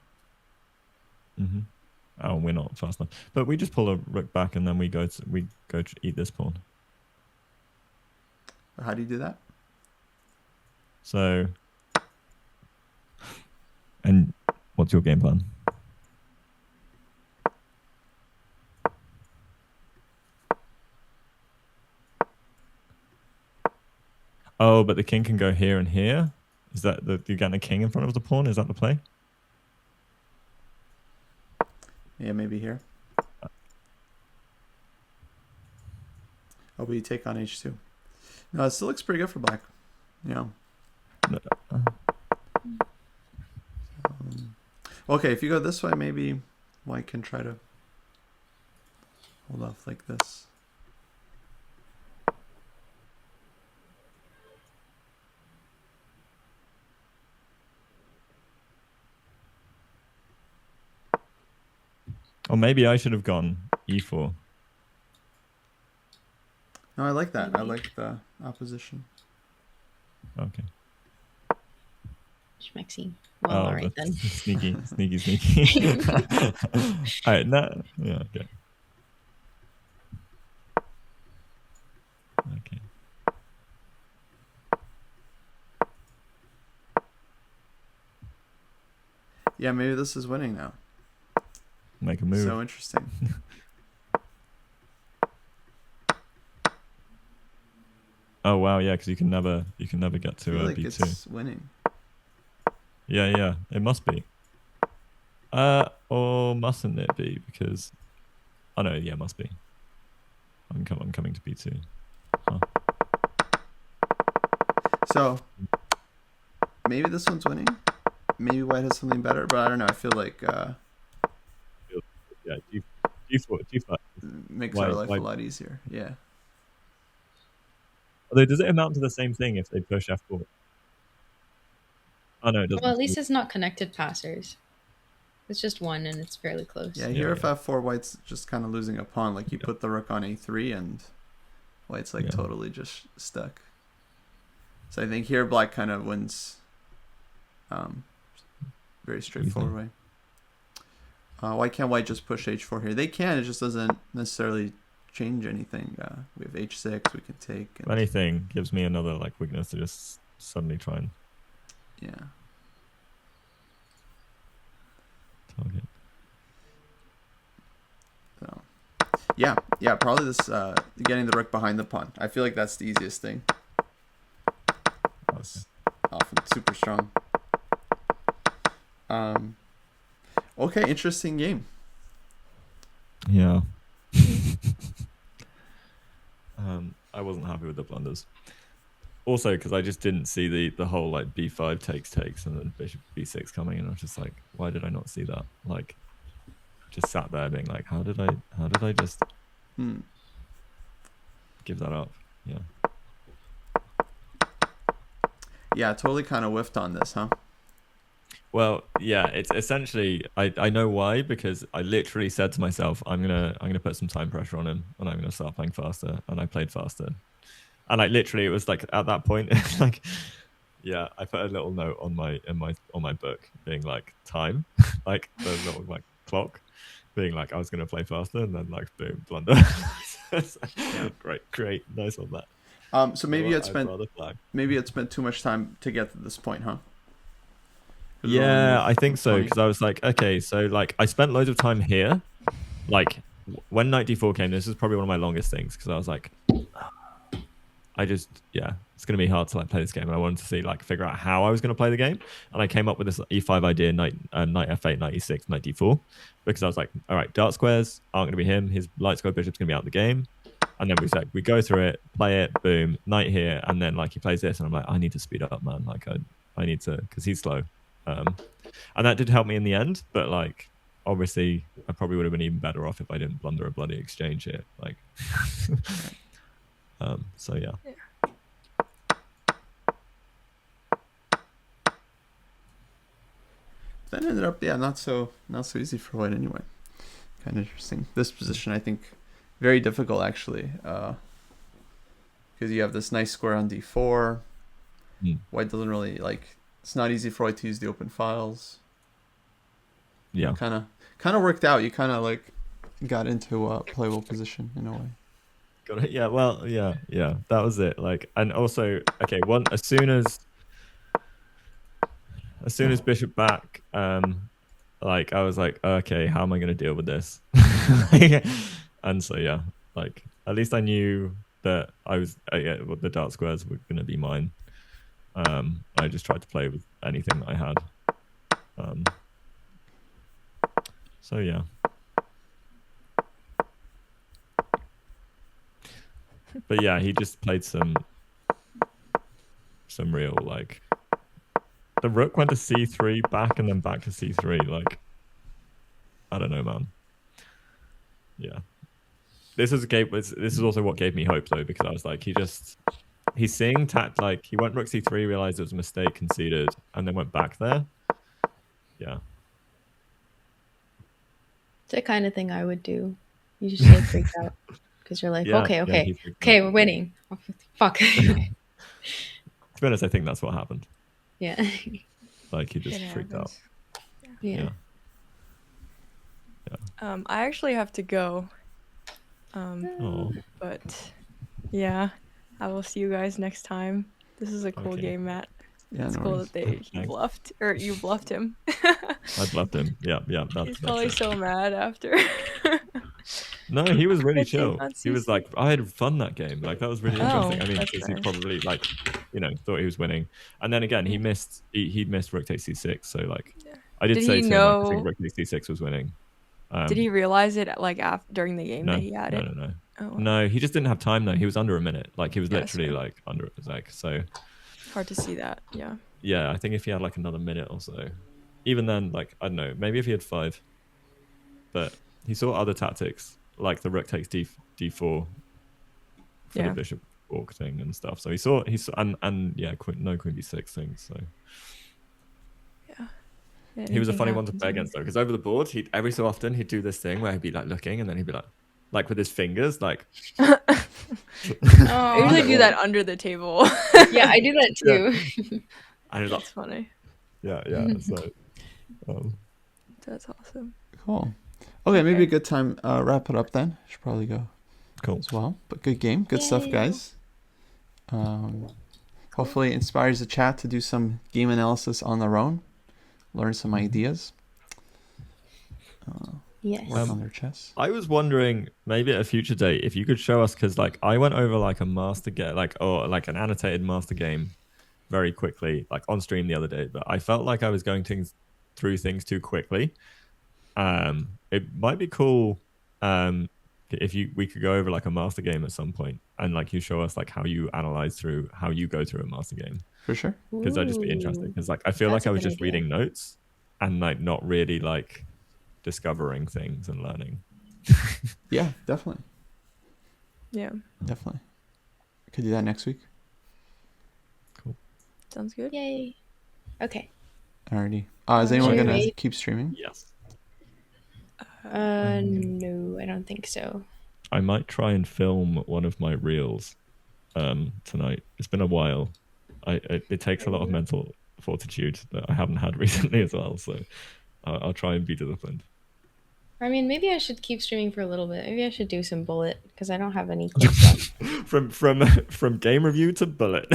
Oh, we're not fast enough. But we just pull a rook back and then we go to eat this pawn. How do you do that? So, and what's your game plan? Oh, but the king can go here and here. Is that you're getting a king in front of the pawn? Is that the play? Yeah, maybe here. Oh, but you take on h2. No, it still looks pretty good for black. Yeah. Okay, if you go this way, maybe white can try to hold off like this. Or maybe I should have gone e4. No, I like that. I like the opposition. Okay. Schmexy. Well, all right then. Sneaky. All right, yeah, okay. Yeah, maybe this is winning now. Make a move. So interesting. Oh wow, yeah, because you can never get I to feel like B2. it's winning. Yeah, it must be. Or mustn't it be? Because oh no, yeah, it must be. I'm coming to B2. Huh. So maybe this one's winning. Maybe white has something better, but I don't know. I feel like Yeah, G5. makes our life a lot easier. Yeah. Although, does it amount to the same thing if they push F4? Oh no, it doesn't. Well, at least it's not connected passers. It's just one, and it's fairly close. Yeah, here if F4, white's just kind of losing a pawn. Like you put the rook on A3, and white's like totally just stuck. So I think here black kind of wins. Very straightforward way. Why can't white just push H4 here? They can. It just doesn't necessarily change anything. We have H6. We can take. If anything, gives me another like weakness to just suddenly try and target. So, yeah. Probably this getting the rook behind the pawn. I feel like that's the easiest thing. That's often super strong. Okay, interesting game. Yeah. I wasn't happy with the blunders. Also, because I just didn't see the whole like B5 takes and then bishop B6 coming, and I was just like, why did I not see that? Like, just sat there being like, how did I just give that up? Yeah. Yeah, totally kind of whiffed on this, huh? Well, yeah, it's essentially I know why, because I literally said to myself, I'm gonna put some time pressure on him and I'm gonna start playing faster, and I played faster. And like literally it was like at that point like yeah, I put a little note on my book being like time, like the little like clock being like I was gonna play faster, and then like boom, blunder. Yeah, great, nice on that. So maybe you'd spent too much time to get to this point, huh? Yeah, I think so, because I was like, okay, so like I spent loads of time here. Like when knight d4 came, this is probably one of my longest things, because I was like, it's gonna be hard to like play this game, and I wanted to see like figure out how I was gonna play the game, and I came up with this e5 idea, knight f8, knight e6, knight d4, because I was like, all right, dark squares aren't gonna be him, his light square bishop's gonna be out of the game, and then we go through it, play it, boom, knight here, and then like he plays this, and I'm like, I need to speed up, man, like I need to, because he's slow. And that did help me in the end, but like obviously I probably would have been even better off if I didn't blunder a bloody exchange here, like so yeah. That ended up not so easy for white anyway. Kind of interesting. This position I think very difficult actually, because you have this nice square on d4. White doesn't really like. It's not easy for white to use the open files. Yeah. Kind of worked out. You kind of like got into a playable position in a way. Got it. Yeah. Well. Yeah. That was it. Like, and also, okay. As soon as bishop back, like I was like, okay, how am I going to deal with this? And so yeah, like at least I knew that the dark squares were going to be mine. I just tried to play with anything that I had. So yeah. But yeah, he just played some real like the rook went to c3 back and then back to c3. Like I don't know, man. Yeah. This is also what gave me hope though, because I was like, he's seeing like he went rook c3, realized it was a mistake, conceded, and then went back there. Yeah. It's the kind of thing I would do. You just get freaked out because you're like, okay, we're winning. Oh, fuck. To be honest, I think that's what happened. Yeah. Like he just freaked out. Yeah. I actually have to go. But yeah, I will see you guys next time. This is a cool game, Matt. Yeah, It's no cool worries. that he Thanks. bluffed, or you bluffed him. I'd love him. Yeah, that's He's probably it. so mad after. No, he was really Good thing chill. on He was CC. like, I had fun that game. Like that was really Oh, interesting. I mean, that's because he nice. probably like, thought he was winning. And then again, he missed rook takes c6. So like, Yeah. I did Did say he to him, like, I think know? rook takes c6 was winning. Did he realize it like during the game No, that he had it? no. Oh, wow. No, he just didn't have time though. He was under a minute. Like he was Yeah, literally fair. like under like so. Hard to see that. Yeah. Yeah, I think if he had like another minute or so, even then, like I don't know, maybe if he had 5, but he saw other tactics like the rook takes d4 for Yeah. the bishop walk thing and stuff. So he saw and yeah, no queen b6 things. So Yeah. he was a anything funny one to happens play in- against though, because over the board, he every so often he'd do this thing where he'd be like looking and then he'd be like with his fingers, like. I Oh, usually do that under the table. yeah, I do that too. And he's like, That's funny. yeah. So, That's awesome. Cool. Okay, maybe a Okay. good time wrap it up then. Should probably go cool. as well. But good game, good stuff, Yay. guys. Hopefully, it inspires the chat to do some game analysis on their own, learn some ideas, Yes. work on their chess. I was wondering maybe at a future date if you could show us, because like I went over like a master game, or like an annotated master game very quickly, like on stream the other day, but I felt like I was going through things too quickly. It might be cool if we could go over like a master game at some point and like you show us like how you how you go through a master game, For sure. because that'd just be interesting, because like I feel That's like I a was good just idea. reading notes and like not really like discovering things and learning. Yeah, definitely. Yeah. Definitely. Could do that next week. Sounds good. Yay. Okay. Alrighty. Is anyone Should we going to wait? keep streaming? Yes. No, I don't think so. I might try and film one of my reels tonight. It's been a while. It takes a lot of mental fortitude that I haven't had recently as well, so I'll try and be disciplined. I mean, maybe I should keep streaming for a little bit. Maybe I should do some bullet because I don't have any clips left. From game review to bullet.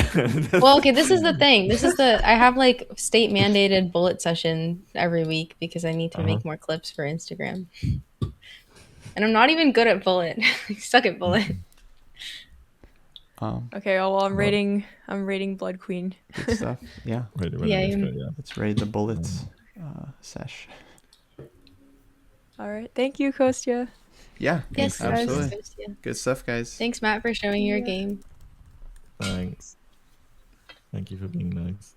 Well, okay, this is the thing. I have like state mandated bullet session every week because I need to make more clips for Instagram. And I'm not even good at bullet. I suck at bullet. Okay. Well, I'm rating BloodQueen. Good stuff. Yeah. Yeah, Let's raid the bullets sesh. All right. Thank you, Kostya. Yeah. Yes, guys. Absolutely. Yeah. Good stuff, guys. Thanks, Matt, for showing your game. Thanks. Thank you for being nice.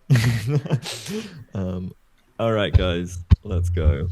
All right, guys, let's go.